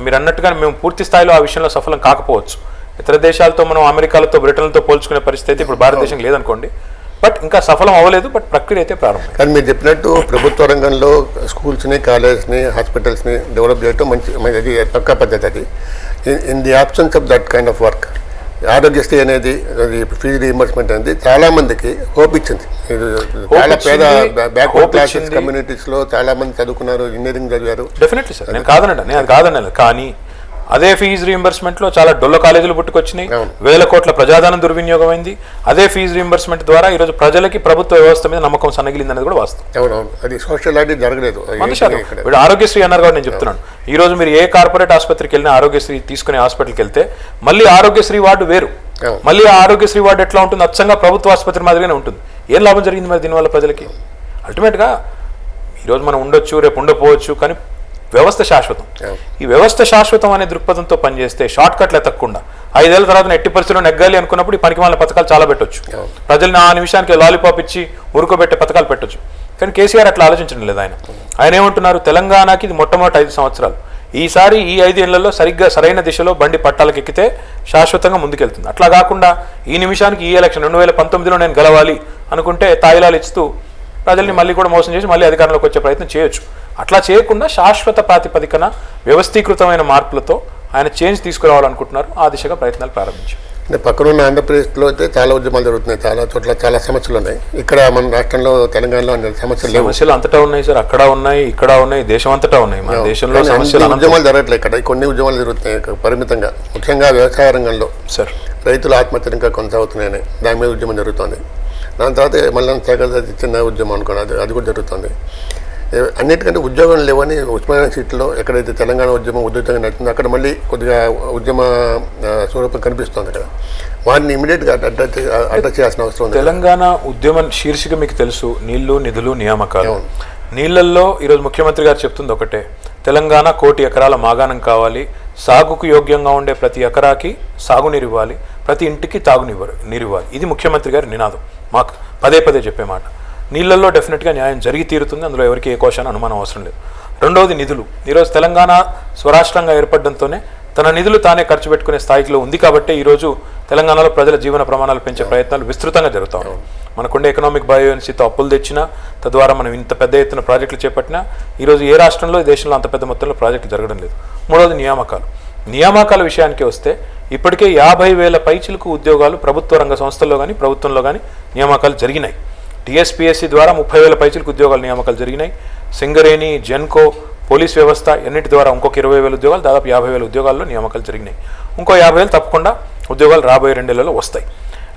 మీరు అన్నట్టుగా మేము పూర్తి స్థాయిలో ఆ విషయంలో సఫలం కాకపోవచ్చు. ఇతర దేశాలతో మనం అమెరికాలతో, బ్రిటన్లతో పోల్చుకునే పరిస్థితి ఇప్పుడు భారతదేశం లేదనుకోండి, బట్ ఇంకా సఫలం అవ్వలేదు. బట్ ప్రక్రియ అయితే ప్రారంభం. కానీ మీరు చెప్పినట్టు ప్రభుత్వ రంగంలో స్కూల్స్ని, కాలేజ్ని, హాస్పిటల్స్ని డెవలప్ చేయడం అది పక్కా పద్ధతి. అది in the absence of that kind of work Aarogyasri అనేది, అది ఫీజు రీయింబర్స్మెంట్ అనేది చాలా మందికి హోప్ ఇచ్చింది. చాలా పేద బ్యాక్వర్డ్ క్లాసెస్ కమ్యూనిటీస్లో చాలా మంది చదువుకున్నారు, ఇంజనీరింగ్ చదివారు. డెఫినెట్లీ సార్, నేను కాదనండి. కానీ అదే ఫీజు రీయింబర్స్మెంట్లో చాలా డొల్ల కాలేజీలు పుట్టుకొచ్చినాయి, వేల కోట్ల ప్రజాధనం దుర్వినియోగం అయింది. అదే ఫీజు రీయింబర్స్మెంట్ ద్వారా ఈరోజు ప్రజలకి ప్రభుత్వ వ్యవస్థ మీద నమ్మకం సన్నగిలింది అనేది కూడా వాస్తవం. అవునవును, అది సోషల్ ఆడిట్ జరగలేదు. ఇప్పుడు ఆరోగ్యశ్రీ అన్నారు కాబట్టి నేను చెప్తున్నాను, ఈ రోజు మీరు ఏ కార్పొరేట్ ఆసుపత్రికి వెళ్ళినా, ఆరోగ్యశ్రీ తీసుకునే హాస్పిటల్కి వెళ్తే మళ్ళీ ఆరోగ్యశ్రీ వార్డు వేరు, మళ్ళీ ఆ ఆరోగ్యశ్రీ వార్డు ఎట్లా ఉంటుంది, అచ్చంగా ప్రభుత్వ ఆసుపత్రి మాదిరిగానే ఉంటుంది. ఏం లాభం జరిగింది మరి దీనివల్ల ప్రజలకి? అల్టిమేట్గా ఈరోజు మనం ఉండొచ్చు, రేపు ఉండకపోవచ్చు, కానీ వ్యవస్థ శాశ్వతం. ఈ వ్యవస్థ శాశ్వతం అనే దృక్పథంతో పనిచేస్తే, షార్ట్ కట్లు ఎత్తకుండా 5 ఏళ్ల తర్వాత ఎట్టి పరిస్థితుల్లో నెగ్గాలి అనుకున్నప్పుడు ఈ పనికిమాలిన పథకాలు చాలా పెట్టొచ్చు. ప్రజల్ని ఆ నిమిషానికి లాలీపాప్ ఇచ్చి ఉరుకోబెట్టే పథకాలు పెట్టొచ్చు. కానీ కేసీఆర్ అట్లా ఆలోచించడం లేదు. ఆయన ఏమంటున్నారు, తెలంగాణకి ఇది మొట్టమొదటి 5 సంవత్సరాలు, ఈసారి ఈ 5 ఏళ్లలో సరైన దిశలో బండి పట్టాలకు ఎక్కితే శాశ్వతంగా ముందుకెళ్తుంది. అట్లా కాకుండా ఈ నిమిషానికి ఈ ఎలక్షన్ 2019లో నేను గెలవాలి అనుకుంటే తాయిలాలు ఇస్తూ ప్రజల్ని మళ్ళీ కూడా మోసం చేసి మళ్ళీ అధికారంలోకి వచ్చే ప్రయత్నం చేయొచ్చు. అట్లా చేయకుండా శాశ్వత ప్రాతిపదికన వ్యవస్థీకృతమైన మార్పులతో ఆయన చేంజ్ తీసుకురావాలనుకుంటున్నారు. ఆ దిశగా ప్రయత్నాలు ప్రారంభించారు. పక్కనున్న ఆంధ్రప్రదేశ్లో అయితే చాలా ఉద్యమాలు జరుగుతున్నాయి, చాలా చోట్ల చాలా సమస్యలు ఉన్నాయి. ఇక్కడ మన రాష్ట్రంలో, తెలంగాణలో సమస్యలు అంతటా ఉన్నాయి సార్, అక్కడ ఉన్నాయి, ఇక్కడ ఉన్నాయి, దేశం అంతటా ఉన్నాయి. మన దేశంలో ఉద్యమాలు జరగట్లేదు. ఇక్కడ కొన్ని ఉద్యమాలు జరుగుతున్నాయి పరిమితంగా, ముఖ్యంగా వ్యవసాయ రంగంలో సార్ రైతుల ఆత్మహత్యలు ఇంకా కొనసాగుతున్నాయని దాని మీద ఉద్యమం జరుగుతుంది. దాని తర్వాత మళ్ళీ చిన్న ఉద్యమం అనుకోండి, అది కూడా జరుగుతుంది. అన్నిటికంటే ఉద్యోగం లేవని ఉస్మానియా సీట్లో ఎక్కడైతే తెలంగాణ ఉద్యమం ఉధృతంగా నడుతుందో అక్కడ మళ్ళీ కొద్దిగా ఉద్యమ స్వరూపం కనిపిస్తుంది. అక్కడ వారిని ఇమీడియట్గా అడ్రస్ చేయాల్సిన అవసరం ఉంది. తెలంగాణ ఉద్యమం శీర్షిక మీకు తెలుసు, నీళ్లు, నిధులు, నియామకాలు. నీళ్లల్లో ఈరోజు ముఖ్యమంత్రి గారు చెప్తుంది ఒకటే, తెలంగాణ 1 కోటి ఎకరాల మాగాణం కావాలి, సాగుకు యోగ్యంగా ఉండే ప్రతి ఎకరాకి సాగునీరు ఇవ్వాలి, ప్రతి ఇంటికి నీరు ఇవ్వాలి. ఇది ముఖ్యమంత్రి గారి నినాదం, మాకు పదే చెప్పే మాట. నీళ్లలో డెఫినెట్గా న్యాయం జరిగి తీరుతుంది, అందులో ఎవరికి ఏ కోశాన అనుమానం అవసరం లేదు. రెండవది నిధులు. ఈరోజు తెలంగాణ స్వరాష్ట్రంగా ఏర్పడడంతోనే తన నిధులు తానే ఖర్చు పెట్టుకునే స్థాయిలో ఉంది కాబట్టి ఈరోజు తెలంగాణలో ప్రజల జీవన ప్రమాణాలు పెంచే ప్రయత్నాలు విస్తృతంగా జరుగుతూ ఉన్నాయి. మనకుండే ఎకనామిక్ బయోఎన్సీతో అప్పులు తెచ్చినా, తద్వారా మనం ఇంత పెద్ద ఎత్తున ప్రాజెక్టులు చేపట్టినా ఈరోజు ఏ రాష్ట్రంలో, దేశంలో అంత పెద్ద మొత్తంలో ప్రాజెక్టులు జరగడం లేదు. మూడవది నియామకాల విషయానికి వస్తే ఇప్పటికే 50,000 పైచిలకు ఉద్యోగాలు ప్రభుత్వ రంగ సంస్థల్లో కానీ ప్రభుత్వంలో కానీ నియామకాలు జరిగినాయి. టీఎస్పీఎస్సీ ద్వారా 30,000 పైచిలకు ఉద్యోగాలు నియామకాలు జరిగినాయి. సింగరేణి, జెన్కో, పోలీస్ వ్యవస్థ ఎన్నిటి ద్వారా ఇంకొక 20,000 ఉద్యోగాలు, దాదాపు 50,000 ఉద్యోగాల్లో నియామకాలు జరిగినాయి. ఇంకో 50,000 తప్పకుండా ఉద్యోగాలు రాబోయే 2 ఏళ్లలో వస్తాయి.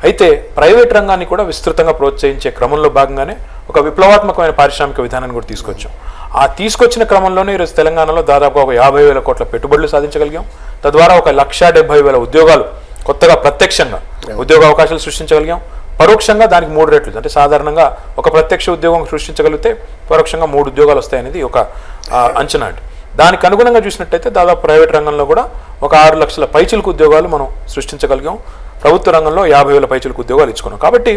అయితే ప్రైవేట్ రంగాన్ని కూడా విస్తృతంగా ప్రోత్సహించే క్రమంలో భాగంగానే ఒక విప్లవాత్మకమైన పారిశ్రామిక విధానాన్ని కూడా తీసుకొచ్చాం. ఆ తీసుకొచ్చిన క్రమంలోనే ఈరోజు తెలంగాణలో దాదాపు ఒక 50,000 కోట్ల పెట్టుబడులు సాధించగలిగాం. తద్వారా ఒక 1,70,000 ఉద్యోగాలు కొత్తగా ప్రత్యక్షంగా ఉద్యోగ అవకాశాలు సృష్టించగలిగాం. పరోక్షంగా దానికి 3 రెట్లు, అంటే సాధారణంగా ఒక ప్రత్యక్ష ఉద్యోగం సృష్టించగలిగితే పరోక్షంగా 3 ఉద్యోగాలు వస్తాయనేది ఒక అంచనా. దానికి అనుగుణంగా చూసినట్టయితే దాదాపు ప్రైవేట్ రంగంలో కూడా ఒక 6 లక్షల పైచిలకు ఉద్యోగాలు మనం సృష్టించగలిగాం. ప్రభుత్వ రంగంలో 50,000 పైచిలకు ఉద్యోగాలు ఇచ్చుకున్నాం. కాబట్టి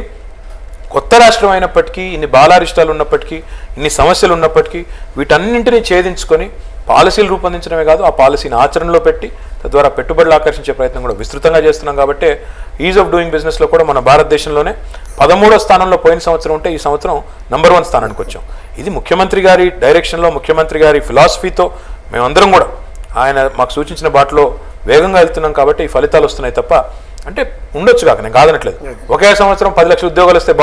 కొత్త రాష్ట్రం అయినప్పటికీ, ఇన్ని బాలారిష్టాలు ఉన్నప్పటికీ, ఇన్ని సమస్యలు ఉన్నప్పటికీ వీటన్నింటినీ ఛేదించుకొని పాలసీలు రూపొందించడమే కాదు, ఆ పాలసీని ఆచరణలో పెట్టి తద్వారా పెట్టుబడులు ఆకర్షించే ప్రయత్నం కూడా విస్తృతంగా చేస్తున్నాం. కాబట్టి ఈజ్ ఆఫ్ డూయింగ్ బిజినెస్లో కూడా మన భారతదేశంలోనే 13వ స్థానంలో పోయిన సంవత్సరం ఉంటే ఈ సంవత్సరం నంబర్ 1 స్థానానికి వచ్చాం. ఇది ముఖ్యమంత్రి గారి డైరెక్షన్లో, ముఖ్యమంత్రి గారి ఫిలాసఫీతో మేమందరం కూడా ఆయన మాకు సూచించిన బాటలో వేగంగా వెళ్తున్నాం. కాబట్టి ఈ ఫలితాలు వస్తున్నాయి తప్ప, అంటే ఉండొచ్చు కాక నేను కాదనట్లేదు, ఒకే సంవత్సరం 10 లక్షల ఉద్యోగాలు వస్తే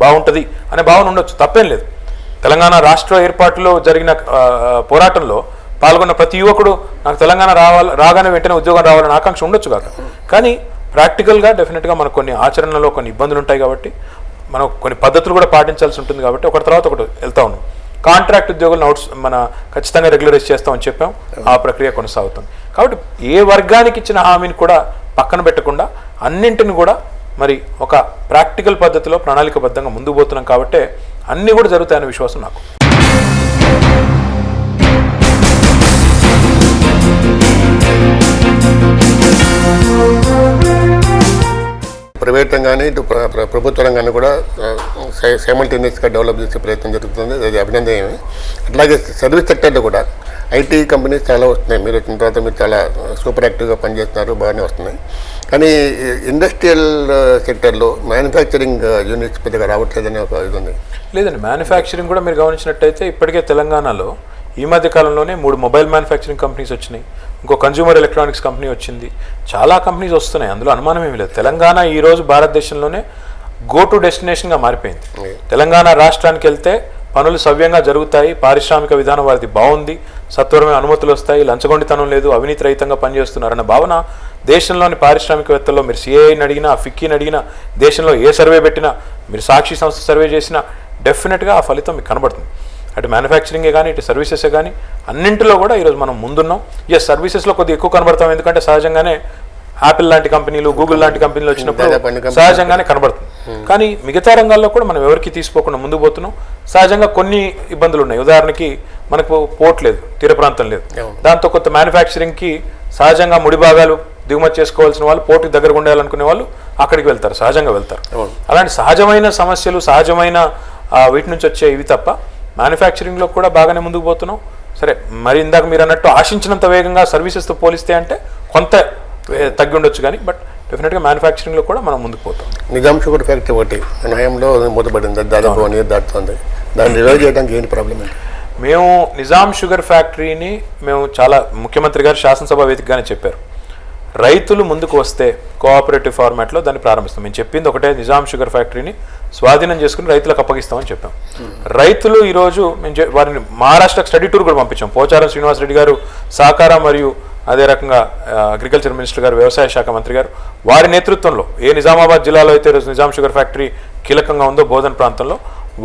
బాగుంటుంది అనే భావన ఉండొచ్చు, తప్పేం లేదు. తెలంగాణ రాష్ట్ర ఏర్పాటులో జరిగిన పోరాటంలో పాల్గొన్న ప్రతి యువకుడు నాకు తెలంగాణ రాగానే వెంటనే ఉద్యోగం రావాలని ఆకాంక్ష ఉండొచ్చు కాక, కానీ ప్రాక్టికల్గా డెఫినెట్గా మనకు కొన్ని ఆచరణలో కొన్ని ఇబ్బందులు ఉంటాయి కాబట్టి మనం కొన్ని పద్ధతులు కూడా పాటించాల్సి ఉంటుంది. కాబట్టి ఒకటి తర్వాత ఒకటి వెళ్తా ఉన్నాం. కాంట్రాక్ట్ ఉద్యోగులను మన ఖచ్చితంగా రెగ్యులరైజ్ చేస్తామని చెప్పాం. ఆ ప్రక్రియ కొనసాగుతుంది. కాబట్టి ఏ వర్గానికి ఇచ్చిన హామీని కూడా పక్కన పెట్టకుండా అన్నింటిని కూడా మరి ఒక ప్రాక్టికల్ పద్ధతిలో ప్రణాళికబద్ధంగా ముందుకు పోతున్నాం. కాబట్టి అన్నీ కూడా జరుగుతాయనే విశ్వాసం నాకు. ప్రైవేట్ రంగాన్ని ఇటు ప్రభుత్వ రంగాన్ని కూడా సైమల్టేనియస్గా డెవలప్ చేసే ప్రయత్నం జరుగుతుంది. అది అభినందనీయమే. అట్లాగే సర్వీస్ సెక్టర్లో కూడా ఐటీ కంపెనీస్ చాలా వస్తున్నాయి. మీరు వచ్చిన తర్వాత మీరు చాలా సూపర్ యాక్టివ్గా పనిచేస్తున్నారు, బాగానే వస్తున్నాయి. కానీ ఇండస్ట్రియల్ సెక్టర్లో మ్యానుఫ్యాక్చరింగ్ యూనిట్స్ పెద్దగా రావట్లేదని ఒక ఇది ఉంది. లేదండి, మ్యానుఫ్యాక్చరింగ్ కూడా మీరు గమనించినట్టయితే ఇప్పటికే తెలంగాణలో ఈ మధ్య కాలంలోనే 3 మొబైల్ మ్యానుఫ్యాక్చరింగ్ కంపెనీస్ వచ్చినాయి, ఇంకో కన్జ్యూమర్ ఎలక్ట్రానిక్స్ కంపెనీ వచ్చింది, చాలా కంపెనీస్ వస్తున్నాయి. అందులో అనుమానం ఏమీ లేదు. తెలంగాణ ఈరోజు భారతదేశంలోనే గో టు డెస్టినేషన్గా మారిపోయింది. తెలంగాణ రాష్ట్రానికి వెళ్తే పనులు సవ్యంగా జరుగుతాయి, పారిశ్రామిక విధానం వారిది బాగుంది, సత్వరమే అనుమతులు వస్తాయి, లంచగొండితనం లేదు, అవినీతి రహితంగా పనిచేస్తున్నారన్న భావన దేశంలోని పారిశ్రామికవేత్తల్లో మీరు సిఐని అడిగినా, ఫిక్కీని అడిగినా, దేశంలో ఏ సర్వే పెట్టినా, మీరు సాక్షి సంస్థ సర్వే చేసినా డెఫినెట్గా ఆ ఫలితం మీకు కనబడుతుంది. అటు మ్యానుఫ్యాక్చరింగే కానీ ఇటు సర్వీసెసే కానీ అన్నింటిలో కూడా ఈరోజు మనం ముందున్నాం. సర్వీసెస్లో కొద్దిగా ఎక్కువ కనబడతాం, ఎందుకంటే సహజంగానే యాపిల్ లాంటి కంపెనీలు, గూగుల్ లాంటి కంపెనీలు వచ్చినప్పుడు సహజంగానే కనబడుతుంది. కానీ మిగతా రంగాల్లో కూడా మనం ఎవరికి తీసుకోకుండా ముందుకు పోతున్నాం. సహజంగా కొన్ని ఇబ్బందులు ఉన్నాయి. ఉదాహరణకి మనకు పోర్ట్ లేదు, తీర ప్రాంతం లేదు, దాంతో కొత్త మ్యానుఫ్యాక్చరింగ్కి సహజంగా ముడి భాగాలు దిగుమతి చేసుకోవాల్సిన వాళ్ళు పోర్టుకి దగ్గరగా ఉండాలనుకునే వాళ్ళు అక్కడికి వెళ్తారు, సహజంగా వెళ్తారు. అలాంటి సహజమైన సమస్యలు, సహజమైన వీటి నుంచి వచ్చే ఇవి తప్ప మ్యానుఫ్యాక్చరింగ్లో కూడా బాగానే ముందుకు పోతున్నాం. సరే, మరి ఇందాక మీరు అన్నట్టు ఆశించినంత వేగంగా సర్వీసెస్తో పోలిస్తే అంటే కొంత తగ్గి ఉండొచ్చు, కానీ బట్ డెఫినెట్గా మ్యానుఫ్యాక్చరింగ్లో కూడా మనం ముందుకు పోతాం. నిజాం షుగర్ ఫ్యాక్టరీ ఒకటి నయంలో మూతపడింది, దాదాపు 1 year దాటుతుంది. దాన్ని రివైవ్ చేయడానికి ఏంటి ప్రాబ్లం ఏంటి? మేము నిజాం షుగర్ ఫ్యాక్టరీని చాలా ముఖ్యమంత్రి గారు శాసనసభ వేదికగానే చెప్పారు, రైతులు ముందుకు వస్తే కోఆపరేటివ్ ఫార్మాట్లో దాన్ని ప్రారంభిస్తాం. మేము చెప్పింది ఒకటే, నిజాం షుగర్ ఫ్యాక్టరీని స్వాధీనం చేసుకుని రైతులకు అప్పగిస్తామని చెప్పాం. రైతులు ఈరోజు మేము వారిని మహారాష్ట్రకు స్టడీ టూర్ కూడా పంపించాం. పోచారం శ్రీనివాసరెడ్డి గారు సహకార మరియు అదే రకంగా అగ్రికల్చర్ మినిస్టర్ గారు, వ్యవసాయ శాఖ మంత్రి గారు, వారి నేతృత్వంలో ఏ నిజామాబాద్ జిల్లాలో అయితే ఈరోజు నిజాం షుగర్ ఫ్యాక్టరీ కీలకంగా ఉందో బోధన్ ప్రాంతంలో,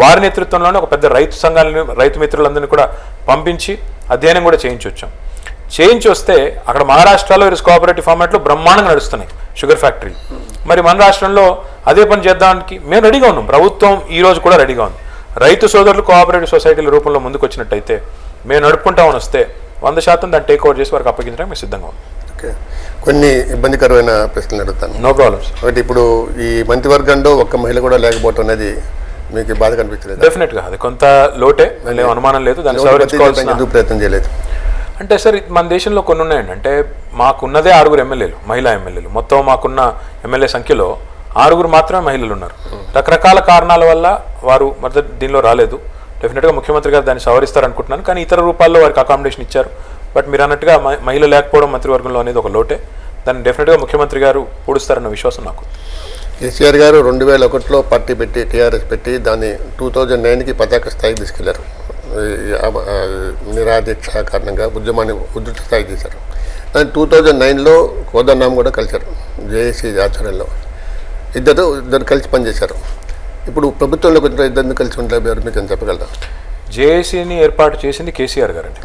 వారి నేతృత్వంలోనే ఒక పెద్ద రైతు సంఘాలను, రైతు మిత్రులందరినీ కూడా పంపించి అధ్యయనం కూడా చేయించి వస్తే అక్కడ మహారాష్ట్రలో ఈరోజు కోఆపరేటివ్ ఫార్మాట్లో బ్రహ్మాండంగా నడుస్తున్నాయి షుగర్ ఫ్యాక్టరీ. మరి మన రాష్ట్రంలో అదే పని చేద్దానికి మేము రెడీగా ఉన్నాం, ప్రభుత్వం ఈ రోజు కూడా రెడీగా ఉంది. రైతు సోదరులు కోఆపరేటివ్ సొసైటీల రూపంలో ముందుకు వచ్చినట్టయితే మేము నడుపుకుంటామని వస్తే 100% దాన్ని టేక్ ఓవర్ చేసి వారికి అప్పగించడానికి మేము సిద్ధంగా ఉన్నాం. ఓకే, కొన్ని ఇబ్బందికరమైన ప్రశ్నలు అడుగుతాను. No problems. ఒకటి, ఇప్పుడు ఈ మంత్రివర్గంలో ఒక్క మహిళ కూడా లేకపోవటం అనేది మీకు బాధ కనిపించలేదు? డెఫినెట్గా అది కొంత లోటే, అనుమానం లేదు. దాన్ని సవరించుకోవాల్సిన ప్రయత్నం చేయలేదు అంటే సార్, మన దేశంలో కొన్ని ఉన్నాయండి. అంటే మాకున్నదే 6 ఎమ్మెల్యేలు, మహిళా ఎమ్మెల్యేలు. మొత్తం మాకున్న ఎమ్మెల్యే సంఖ్యలో 6 మాత్రమే మహిళలు ఉన్నారు. రకరకాల కారణాల వల్ల వారు మొదటి దీనిలో రాలేదు. డెఫినెట్గా ముఖ్యమంత్రి గారు దాన్ని సవరిస్తారనుకుంటున్నాను, కానీ ఇతర రూపాల్లో వారికి అకామిడేషన్ ఇచ్చారు. బట్ మీరు అన్నట్టుగా మహిళ లేకపోవడం మంత్రివర్గంలో అనేది ఒక లోటే. దాన్ని డెఫినెట్గా ముఖ్యమంత్రి గారు పూడుస్తారన్న విశ్వాసం నాకు. కేసీఆర్ గారు 2001లో పార్టీ పెట్టి, టీఆర్ఎస్ పెట్టి, దాన్ని 2009కి పతాక స్థాయికి తీసుకెళ్లారు. నిరాదీక్ష కారణంగా ఉద్యమాన్ని ఉధృత స్థాయి చేశారు. దాన్ని 2009లో కోదండరాం కూడా కలిశారు జేఏసీ ఆధ్వర్యంలో. ఇద్దరు కలిసి పనిచేశారు. ఇప్పుడు ప్రభుత్వంలోకి వచ్చిన ఇద్దరిని కలిసి ఉంటారు, మీకు అని చెప్పగలరా? జేఏసీని ఏర్పాటు చేసింది కేసీఆర్ గారు అండి,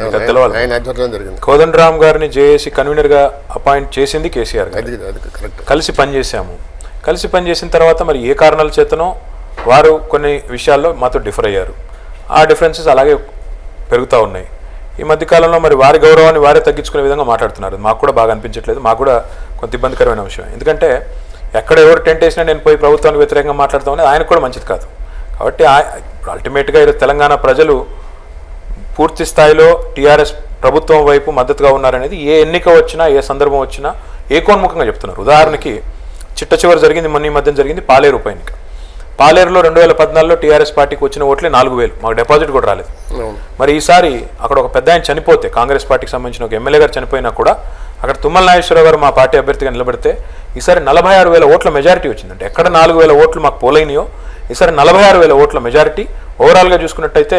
ఆయన ఆధ్వర్యంలో జరిగింది. కోదండరాం గారిని జేఏసీ కన్వీనర్గా అపాయింట్ చేసింది కేసీఆర్ గారు. అది కరెక్ట్. కలిసి పనిచేసాము. కలిసి పనిచేసిన తర్వాత మరి ఏ కారణాల చేతనో వారు కొన్ని విషయాల్లో మాతో డిఫర్ అయ్యారు. ఆ డిఫరెన్సెస్ అలాగే పెరుగుతూ ఉన్నాయి. ఈ మధ్యకాలంలో మరి వారి గౌరవాన్ని వారే తగ్గించుకునే విధంగా మాట్లాడుతున్నారు. మాకు కూడా బాగా అనిపించట్లేదు, మాకు కూడా కొంత ఇబ్బందికరమైన విషయం. ఎందుకంటే ఎక్కడ ఎవరు టెంట్ వేసినా నేను పోయి ప్రభుత్వానికి వ్యతిరేకంగా మాట్లాడతామని ఆయనకు కూడా మంచిది కాదు. కాబట్టి ఇప్పుడు అల్టిమేట్గా ఈరోజు తెలంగాణ ప్రజలు పూర్తి స్థాయిలో టీఆర్ఎస్ ప్రభుత్వం వైపు మద్దతుగా ఉన్నారనేది ఏ ఎన్నిక వచ్చినా, ఏ సందర్భం వచ్చినా ఏకోన్ముఖంగా చెప్తున్నారు. ఉదాహరణకి చిట్ట చివరి జరిగింది, మొన్న ఈ మధ్యన జరిగింది పాలేరు ఉప ఎన్నిక. పాలేరులో 2014లో టీఆర్ఎస్ పార్టీకి వచ్చిన ఓట్లే 4,000, మాకు డిపాజిట్ కూడా రాలేదు. మరి ఈసారి అక్కడ ఒక పెద్ద ఆయన చనిపోతే, కాంగ్రెస్ పార్టీకి సంబంధించిన ఒక ఎమ్మెల్యే గారు చనిపోయినా కూడా అక్కడ తుమ్మల నాగేశ్వరరావు గారు మా పార్టీ అభ్యర్థిగా నిలబడితే ఈసారి 46,000 ఓట్ల మెజారిటీ వచ్చిందంటే, ఎక్కడ 4,000 ఓట్లు మాకు పోలైనయో ఈసారి 46,000 ఓట్ల మెజారిటీ. ఓవరాల్గా చూసుకున్నట్టయితే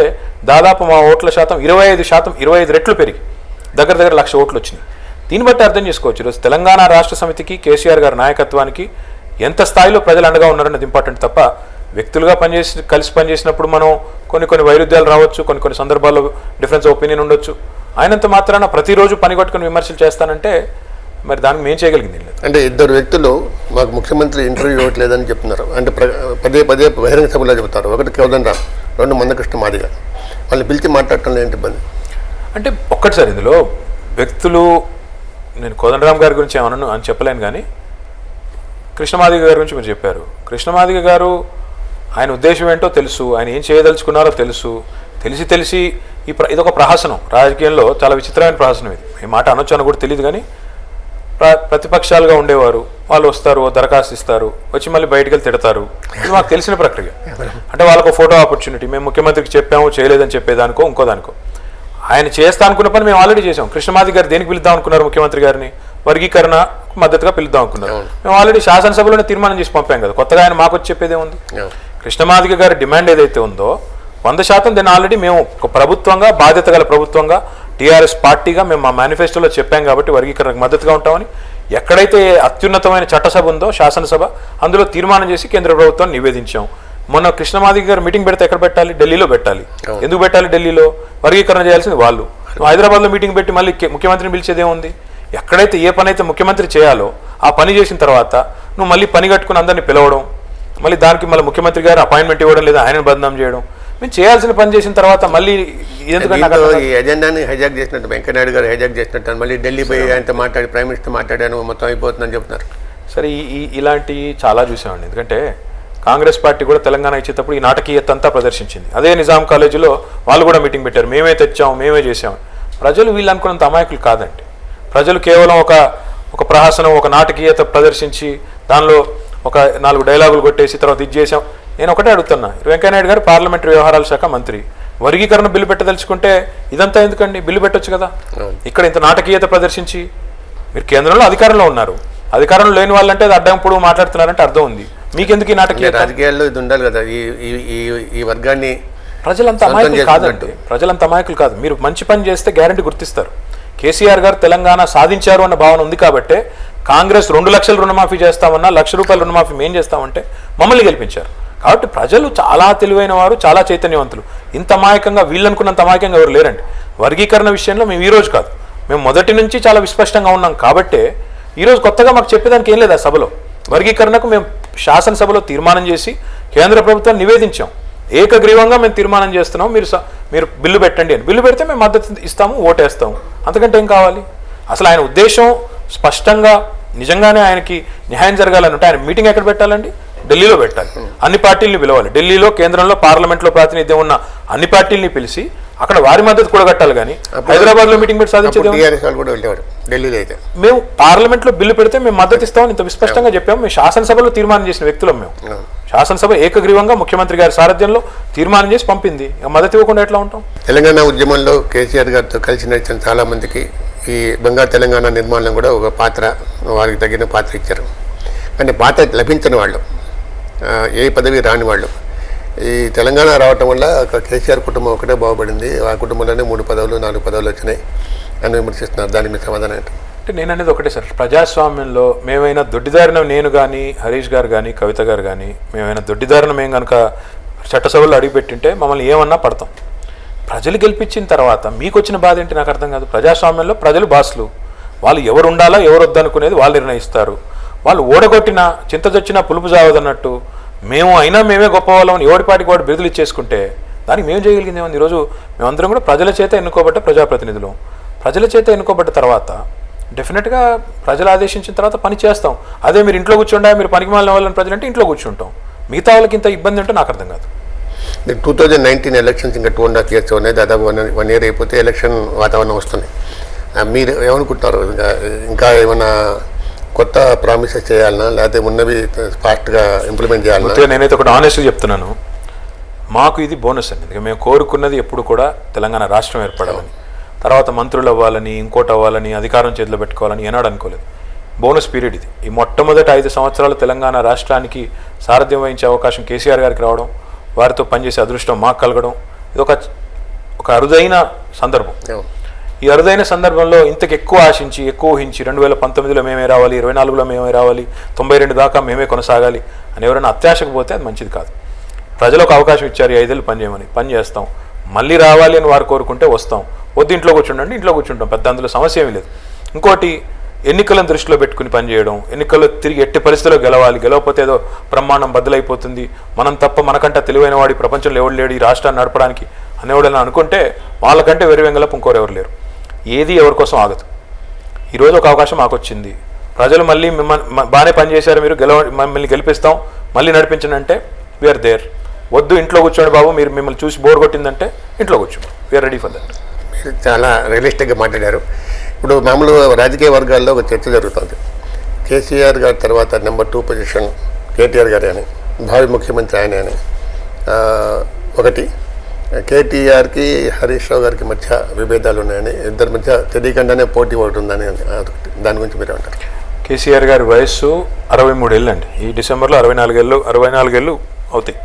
దాదాపు మా ఓట్ల శాతం 25 రెట్లు పెరిగి దగ్గర 1,00,000 ఓట్లు వచ్చినాయి. దీన్ని బట్టి అర్థం చేసుకోవచ్చు ఈరోజు తెలంగాణ రాష్ట్ర సమితికి, కేసీఆర్ గారి నాయకత్వానికి ఎంత స్థాయిలో ప్రజలు అండగా ఉన్నారన్నది ఇంపార్టెంట్ తప్ప, వ్యక్తులుగా కలిసి పనిచేసినప్పుడు మనం కొన్ని వైరుధ్యాలు రావచ్చు, కొన్ని సందర్భాల్లో డిఫరెన్స్ ఒపీనియన్ ఉండొచ్చు. ఆయనంత మాత్రాన ప్రతిరోజు పని కొట్టుకుని విమర్శలు చేస్తానంటే మరి దానికి మేము చేయగలిగింది లేదు. అంటే ఇద్దరు వ్యక్తులు మాకు ముఖ్యమంత్రి ఇంటర్వ్యూ ఇవ్వట్లేదని చెప్తున్నారు. అంటే పదే బహిరంగ సభలో చెబుతారు. ఒకటి కోదండరాం, రెండు మందకృష్ణ మాదిగ. వాళ్ళని పిలిచి మాట్లాడటంలో ఏంటి ఇబ్బంది? అంటే ఒక్కటి సార్, ఇందులో వ్యక్తులు, నేను కోదండరాం గారి గురించి ఏమన్నా అని చెప్పలేను, కానీ కృష్ణమాదిగ గారి గురించి మీరు చెప్పారు. కృష్ణమాదిగ గారు ఆయన ఉద్దేశం ఏంటో తెలుసు, ఆయన ఏం చేయదలుచుకున్నారో తెలుసు. తెలిసి ఇదొక ప్రహసనం, రాజకీయంలో చాలా విచిత్రమైన ప్రహసనం. ఇది ఈ మాట అనొచ్చు అని కూడా తెలియదు, కానీ ప్రతిపక్షాలుగా ఉండేవారు, వాళ్ళు వస్తారు, దరఖాస్తు ఇస్తారు, వచ్చి మళ్ళీ బయటికి వెళ్ళి తిడతారు. ఇది మాకు తెలిసిన ప్రక్రియ. అంటే వాళ్ళకు ఫోటో ఆపర్చునిటీ, మేము ముఖ్యమంత్రికి చెప్పాము, చేయలేదని చెప్పేదానికో ఇంకోదానికో. ఆయన చేస్తా అనుకున్న పని మేము ఆల్రెడీ చేసాం. కృష్ణమాది గారు దేనికి పిలుద్దాం అనుకున్నారు? ముఖ్యమంత్రి గారిని వర్గీకరణ మద్దతుగా పిలుద్దాం అనుకున్నారు. మేము ఆల్రెడీ శాసనసభలోనే తీర్మానం చేసి పంపాం కదా, కొత్తగా ఆయన మాకు వచ్చి చెప్పేదే ఉంది. కృష్ణమాదిగ గారి డిమాండ్ ఏదైతే ఉందో 100% దాన్ని ఆల్రెడీ మేము ఒక ప్రభుత్వంగా, బాధ్యత గల ప్రభుత్వంగా, టీఆర్ఎస్ పార్టీగా మేము మా మేనిఫెస్టోలో చెప్పాం కాబట్టి వర్గీకరణకు మద్దతుగా ఉంటామని. ఎక్కడైతే అత్యున్నతమైన చట్టసభ ఉందో శాసనసభ, అందులో తీర్మానం చేసి కేంద్ర ప్రభుత్వాన్ని నివేదించాం. మొన్న కృష్ణమాదిగ గారు మీటింగ్ పెడితే ఎక్కడ పెట్టాలి? ఢిల్లీలో పెట్టాలి. ఎందుకు పెట్టాలి ఢిల్లీలో? వర్గీకరణ చేయాల్సింది వాళ్ళు. హైదరాబాద్లో మీటింగ్ పెట్టి మళ్ళీ ముఖ్యమంత్రిని పిలిచేదేముంది? ఎక్కడైతే ఏ పని అయితే ముఖ్యమంత్రి చేయాలో ఆ పని చేసిన తర్వాత నువ్వు మళ్ళీ పని కట్టుకుని అందరినీ పిలవడం, మళ్ళీ దానికి మళ్ళీ ముఖ్యమంత్రి గారు అపాయింట్మెంట్ ఇవ్వడం, లేదా ఆయనను బదనాం చేయడం. మేము చేయాల్సిన పని చేసిన తర్వాత మళ్ళీ ఎందుకంటే ఈ ఎజెండాని హైజాక్ చేసినట్టు, వెంకయ్యనాయుడు గారు హైజాక్ చేసినట్టు, మళ్ళీ ఢిల్లీ పోయి ఆయనతో మాట్లాడి ప్రైమ్ మినిస్టర్ మాట్లాడాను మొత్తం అయిపోతుందని చెప్తున్నారు. సరే, ఇలాంటివి చాలా చూసామండి. ఎందుకంటే కాంగ్రెస్ పార్టీ కూడా తెలంగాణ ఇచ్చేటప్పుడు ఈ నాటకీయత అంతా ప్రదర్శించింది. అదే నిజాం కాలేజీలో వాళ్ళు కూడా మీటింగ్ పెట్టారు, మేమే తెచ్చాము, మేమే చేసాము. ప్రజలు వీళ్ళు అనుకున్నంత అమాయకులు కాదండి. ప్రజలు కేవలం ఒక ప్రహసనం, ఒక నాటకీయత ప్రదర్శించి దానిలో ఒక 4 డైలాగులు కొట్టేసి తర్వాత ఇది చేసాం. నేను ఒకటే అడుగుతున్నా, వెంకయ్యనాయుడు గారు పార్లమెంటరీ వ్యవహారాల శాఖ మంత్రి, వర్గీకరణ బిల్లు పెట్టదలుచుకుంటే ఇదంతా ఎందుకండి? బిల్లు పెట్టొచ్చు కదా. ఇక్కడ ఇంత నాటకీయత ప్రదర్శించి మీరు కేంద్రంలో అధికారంలో ఉన్నారు, అధికారంలో లేని వాళ్ళంటే అది అడ్డంపుడు మాట్లాడుతున్నారంటే అర్థం ఉంది. మీకెందుకు ఈ నాటకీయత? రాజకీయాల్లో ఇది ఉండాలి కదా. ఈ వర్గాన్ని ప్రజలంత అమాయకులు కాదండి, ప్రజలంత అమాయకులు కాదు. మీరు మంచి పని చేస్తే గ్యారంటీ గుర్తిస్తారు. కేసీఆర్ గారు తెలంగాణ సాధించారు అన్న భావన ఉంది కాబట్టే కాంగ్రెస్ 2 లక్షల రుణమాఫీ చేస్తామన్నా, ₹1,00,000 రుణమాఫీ మేం చేస్తామంటే మమ్మల్ని గెలిపించారు. కాబట్టి ప్రజలు చాలా తెలివైన వారు, చాలా చైతన్యవంతులు. ఇంత అమాయకంగా, వీళ్ళనుకున్నంత అమాయకంగా ఎవరు లేరండి. వర్గీకరణ విషయంలో మేము ఈరోజు కాదు, మేము మొదటి నుంచి చాలా విస్పష్టంగా ఉన్నాం. కాబట్టే ఈరోజు కొత్తగా మాకు చెప్పేదానికి ఏం లేదు. ఆ సభలో వర్గీకరణకు మేము శాసనసభలో తీర్మానం చేసి కేంద్ర ప్రభుత్వాన్ని నివేదించాం. ఏకగ్రీవంగా మేము తీర్మానం చేస్తున్నాం, మీరు బిల్లు పెట్టండి అని. బిల్లు పెడితే మేము మద్దతు ఇస్తాము, ఓటేస్తాము. అంతకంటే ఏం కావాలి? అసలు ఆయన ఉద్దేశం స్పష్టంగా, నిజంగానే ఆయనకి న్యాయం జరగాలని ఉంటే ఆయన మీటింగ్ ఎక్కడ పెట్టాలండి? ఢిల్లీలో పెట్టాలి. అన్ని పార్టీలని పిలవాలి. ఢిల్లీలో, కేంద్రంలో, పార్లమెంట్లో ప్రాతినిధ్యం ఉన్న అన్ని పార్టీలని పిలిచి అక్కడ వారి మద్దతు కూడా కట్టాలి. కానీ హైదరాబాద్ లో మీటింగ్ పెట్టి సాధించేది మేము పార్లమెంట్లో బిల్లు పెడితే మేము మద్దతు ఇస్తామని ఇంత విస్పష్టంగా చెప్పాము. మేము శాసనసభలో తీర్మానం చేసిన వ్యక్తులం. మేము శాసనసభ ఏకగ్రీవంగా ముఖ్యమంత్రి గారి సారథ్యంలో తీర్మానం చేసి పంపింది. మద్దతు ఇవ్వకుండా ఎట్లా ఉంటాం? తెలంగాణ ఉద్యమంలో కేసీఆర్ గారితో కలిసి నడిచిన చాలా మందికి ఈ బంగారు తెలంగాణ నిర్మాణం కూడా ఒక పాత్ర, వారికి తగిన పాత్ర ఇచ్చారు. కానీ పాత్ర లభించని వాళ్ళు, ఏ పదవి రాని వాళ్ళు, ఈ తెలంగాణ రావటం వల్ల కేసీఆర్ కుటుంబం ఒకటే బాగుపడింది. ఆ కుటుంబంలోనే 3 పదవులు 4 పదవులు వచ్చినాయి అని విమర్శిస్తున్నారు. దానికి మీ సమాధానం ఏంటి? అంటే నేను అనేది ఒకటే సార్, ప్రజాస్వామ్యంలో మేమైనా దొడ్డిదారిన, నేను కానీ, హరీష్ గారు కానీ, కవిత గారు కానీ, మేమైనా దొడ్డిదారిన మేము కనుక చట్టసభలో అడిగిపెట్టింటే మమ్మల్ని ఏమన్నా పడతాం. ప్రజలు గెలిపించిన తర్వాత మీకు వచ్చిన బాధ ఏంటి నాకు అర్థం కాదు. ప్రజాస్వామ్యంలో ప్రజలు బాసులు, వాళ్ళు ఎవరు ఉండాలా ఎవరు వద్దనుకునేది వాళ్ళు నిర్ణయిస్తారు. వాళ్ళు ఓడగొట్టినా చింతచొచ్చినా పులుపు జావదన్నట్టు మేము అయినా మేమే గొప్ప వాళ్ళమని ఎవరిపాటికి వాడు బిరుదులు ఇచ్చేసుకుంటే దానికి మేము చేయగలిగింది ఏమన్నా? ఈరోజు మేమందరం కూడా ప్రజల చేత ఎన్నుకోబడ్డ ప్రజాప్రతినిధులు. ప్రజల చేత ఎన్నుకోబడ్డ తర్వాత డెఫినెట్గా ప్రజలు ఆదేశించిన తర్వాత పని చేస్తాం. అదే మీరు ఇంట్లో కూర్చుంటా, మీరు పనికి మాలిన వాళ్ళని ప్రజలంటే ఇంట్లో కూర్చుంటాం. మిగతా వాళ్ళకి ఇంత ఇబ్బంది ఉంటే నాకు అర్థం కాదు. 2019 ఎలక్షన్స్ ఇంకా 2.5 years ఉన్నాయి. దాదాపు 1 year అయిపోతే ఎలక్షన్ వాతావరణం వస్తుంది. మీరు ఏమనుకుంటారు? ఇంకా ఏమైనా కొత్త ప్రామిసెస్ చేయాలన్నా, లేకపోతే ఉన్నవి ఫాస్ట్గా ఇంప్లిమెంట్ చేయాలన్నా? నేనైతే ఒకటి ఆనెస్ట్గా చెప్తున్నాను, మాకు ఇది బోనస్ అండి. మేము కోరుకున్నది ఎప్పుడు కూడా తెలంగాణ రాష్ట్రం ఏర్పడాలని, తర్వాత మంత్రులు అవ్వాలని, ఇంకోటి అవ్వాలని, అధికారం చేతిలో పెట్టుకోవాలని ఏనాడు అనుకోలేదు. బోనస్ పీరియడ్ ఇది. ఈ మొట్టమొదటి 5 సంవత్సరాలు తెలంగాణ రాష్ట్రానికి సారథ్యం వహించే అవకాశం కేసీఆర్ గారికి రావడం, వారితో పనిచేసే అదృష్టం మాకు కలగడం, ఇది ఒక అరుదైన సందర్భం. ఈ అరుదైన సందర్భంలో ఇంతకు ఎక్కువ ఆశించి, ఎక్కువ ఊహించి 2019లో మేమే రావాలి, 24లో మేమే రావాలి, 92 దాకా మేమే కొనసాగాలి అని ఎవరైనా అత్యాశకు పోతే అది మంచిది కాదు. ప్రజలు ఒక అవకాశం ఇచ్చారు 5 ఏళ్ళు పని చేయమని, పని చేస్తాం. మళ్ళీ రావాలి అని వారు కోరుకుంటే వస్తాం, వద్దు ఇంట్లో కూర్చుండండి, ఇంట్లో కూర్చుంటాం, పెద్ద అందులో సమస్య ఏమీ లేదు. ఇంకోటి, ఎన్నికలను దృష్టిలో పెట్టుకుని పనిచేయడం, ఎన్నికల్లో తిరిగి ఎట్టి పరిస్థితుల్లో గెలవాలి, గెలవకపోతే ఏదో బ్రహ్మాండం బద్దలైపోతుంది, మనం తప్ప మనకంటే తెలివైన వాడి ప్రపంచంలో ఎవరు లేడు ఈ రాష్ట్రాన్ని నడపడానికి అనేవాడని అనుకుంటే వాళ్ళకంటే వెంగళపు ఇంకోరు ఎవరు లేరు. ఏది ఎవరి కోసం ఆగదు. ఈరోజు ఒక అవకాశం మాకు వచ్చింది, ప్రజలు మళ్ళీ బాగానే పనిచేశారు, మీరు మిమ్మల్ని గెలిపిస్తాం, మళ్ళీ నడిపించండి అంటే వీఆర్ దేర్. వద్దు ఇంట్లో కూర్చోండి బాబు, మీరు మిమ్మల్ని చూసి బోర్ కొట్టిందంటే ఇంట్లో కూర్చోండి, వీఆర్ రెడీ ఫర్ దట్. మీరు చాలా రియలిస్టిక్గా మాట్లాడారు. ఇప్పుడు మామూలు రాజకీయ వర్గాల్లో ఒక చర్చ జరుగుతుంది. కేసీఆర్ గారి తర్వాత నెంబర్ 2 పొజిషన్ కేటీఆర్ గారే అని, భావి ముఖ్యమంత్రి ఆయనే అని. ఒకటి, కేటీఆర్కి హరీష్ రావు గారికి మధ్య విభేదాలు ఉన్నాయని, ఇద్దరి మధ్య తెలియకుండానే పోటీ ఒకటి ఉందని, దాని గురించి మీరు అంటారు? కేసీఆర్ గారి వయస్సు 63 ఏళ్ళు అండి. ఈ డిసెంబర్లో 64 ఏళ్ళు అవుతాయి.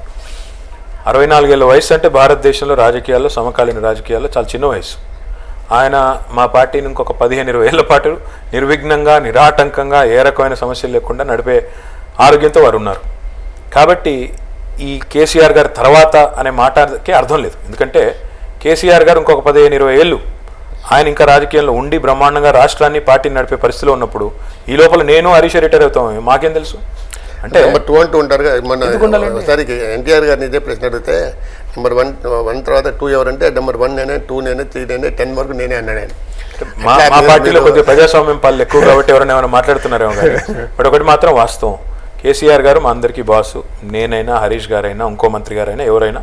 64 ఏళ్ళ వయసు అంటే భారతదేశంలో రాజకీయాల్లో, సమకాలీన రాజకీయాల్లో చాలా చిన్న వయసు. ఆయన మా పార్టీని ఇంకొక 15-20 ఏళ్ల పాటు నిర్విఘ్నంగా, నిరాటంకంగా, ఏ రకమైన సమస్యలు లేకుండా నడిపే ఆరోగ్యంతో వారు ఉన్నారు. కాబట్టి ఈ కేసీఆర్ గారి తర్వాత అనే మాటకి అర్థం లేదు. ఎందుకంటే కేసీఆర్ గారు ఇంకొక 15-20 ఏళ్ళు ఆయన ఇంకా రాజకీయాల్లో ఉండి బ్రహ్మాండంగా రాష్ట్రాన్ని, పార్టీని నడిపే పరిస్థితిలో ఉన్నప్పుడు ఈ లోపల నేను హరీష్ రిటైర్ అవుతాం, మాకేం తెలుసు? అంటే నెంబర్ 2 అంటూ ఉంటారు. మన ఒకసారి ఎన్టీఆర్ గారిని ఇదే ప్రశ్న అడిగితే నెంబర్ 1 తర్వాత 2 ఎవరంటే నెంబర్ 1 నేనే, 2 నేనే, 3 నేనే, 10 వరకు నేనే అన్నాడు ఆయన. మా పార్టీలో కొద్దిగా ప్రజాస్వామ్యం పాలన ఎక్కువ కాబట్టి ఎవరైనా ఏమైనా మాట్లాడుతున్నారేమో కానీ, బట్ ఒకటి మాత్రం వాస్తవం, కేసీఆర్ గారు మా అందరికీ బాసు. నేనైనా, హరీష్ గారైనా, ఇంకో మంత్రి గారైనా, ఎవరైనా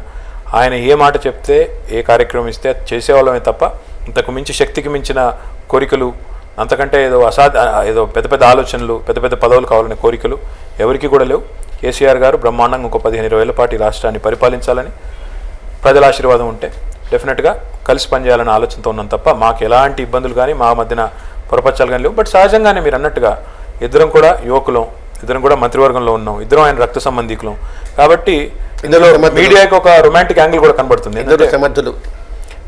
ఆయన ఏ మాట చెప్తే, ఏ కార్యక్రమం ఇస్తే అది చేసేవాళ్ళమే తప్ప ఇంతకు మించి శక్తికి మించిన కోరికలు, అంతకంటే ఏదో పెద్ద పెద్ద ఆలోచనలు, పెద్ద పెద్ద పదవులు కావాలనే కోరికలు ఎవరికి కూడా లేవు. కేసీఆర్ గారు బ్రహ్మాండంగా ఇంకో 15-20 ఏళ్ల పాటు రాష్ట్రాన్ని పరిపాలించాలని ప్రజల ఆశీర్వాదం ఉంటే డెఫినెట్గా కలిసి పనిచేయాలనే ఆలోచనతో ఉన్నాం తప్ప మాకు ఎలాంటి ఇబ్బందులు కానీ, మా మధ్యన పొరపచ్చాలు కానీ లేవు. బట్ సహజంగానే మీరు అన్నట్టుగా ఇద్దరం కూడా యువకులం, ఇద్దరం కూడా మంత్రివర్గంలో ఉన్నాం, ఇద్దరం ఆయన రక్త సంబంధికులం. కాబట్టి ఇందులో మీడియాకి ఒక రొమాంటిక్ యాంగిల్ కూడా కనబడుతుంది.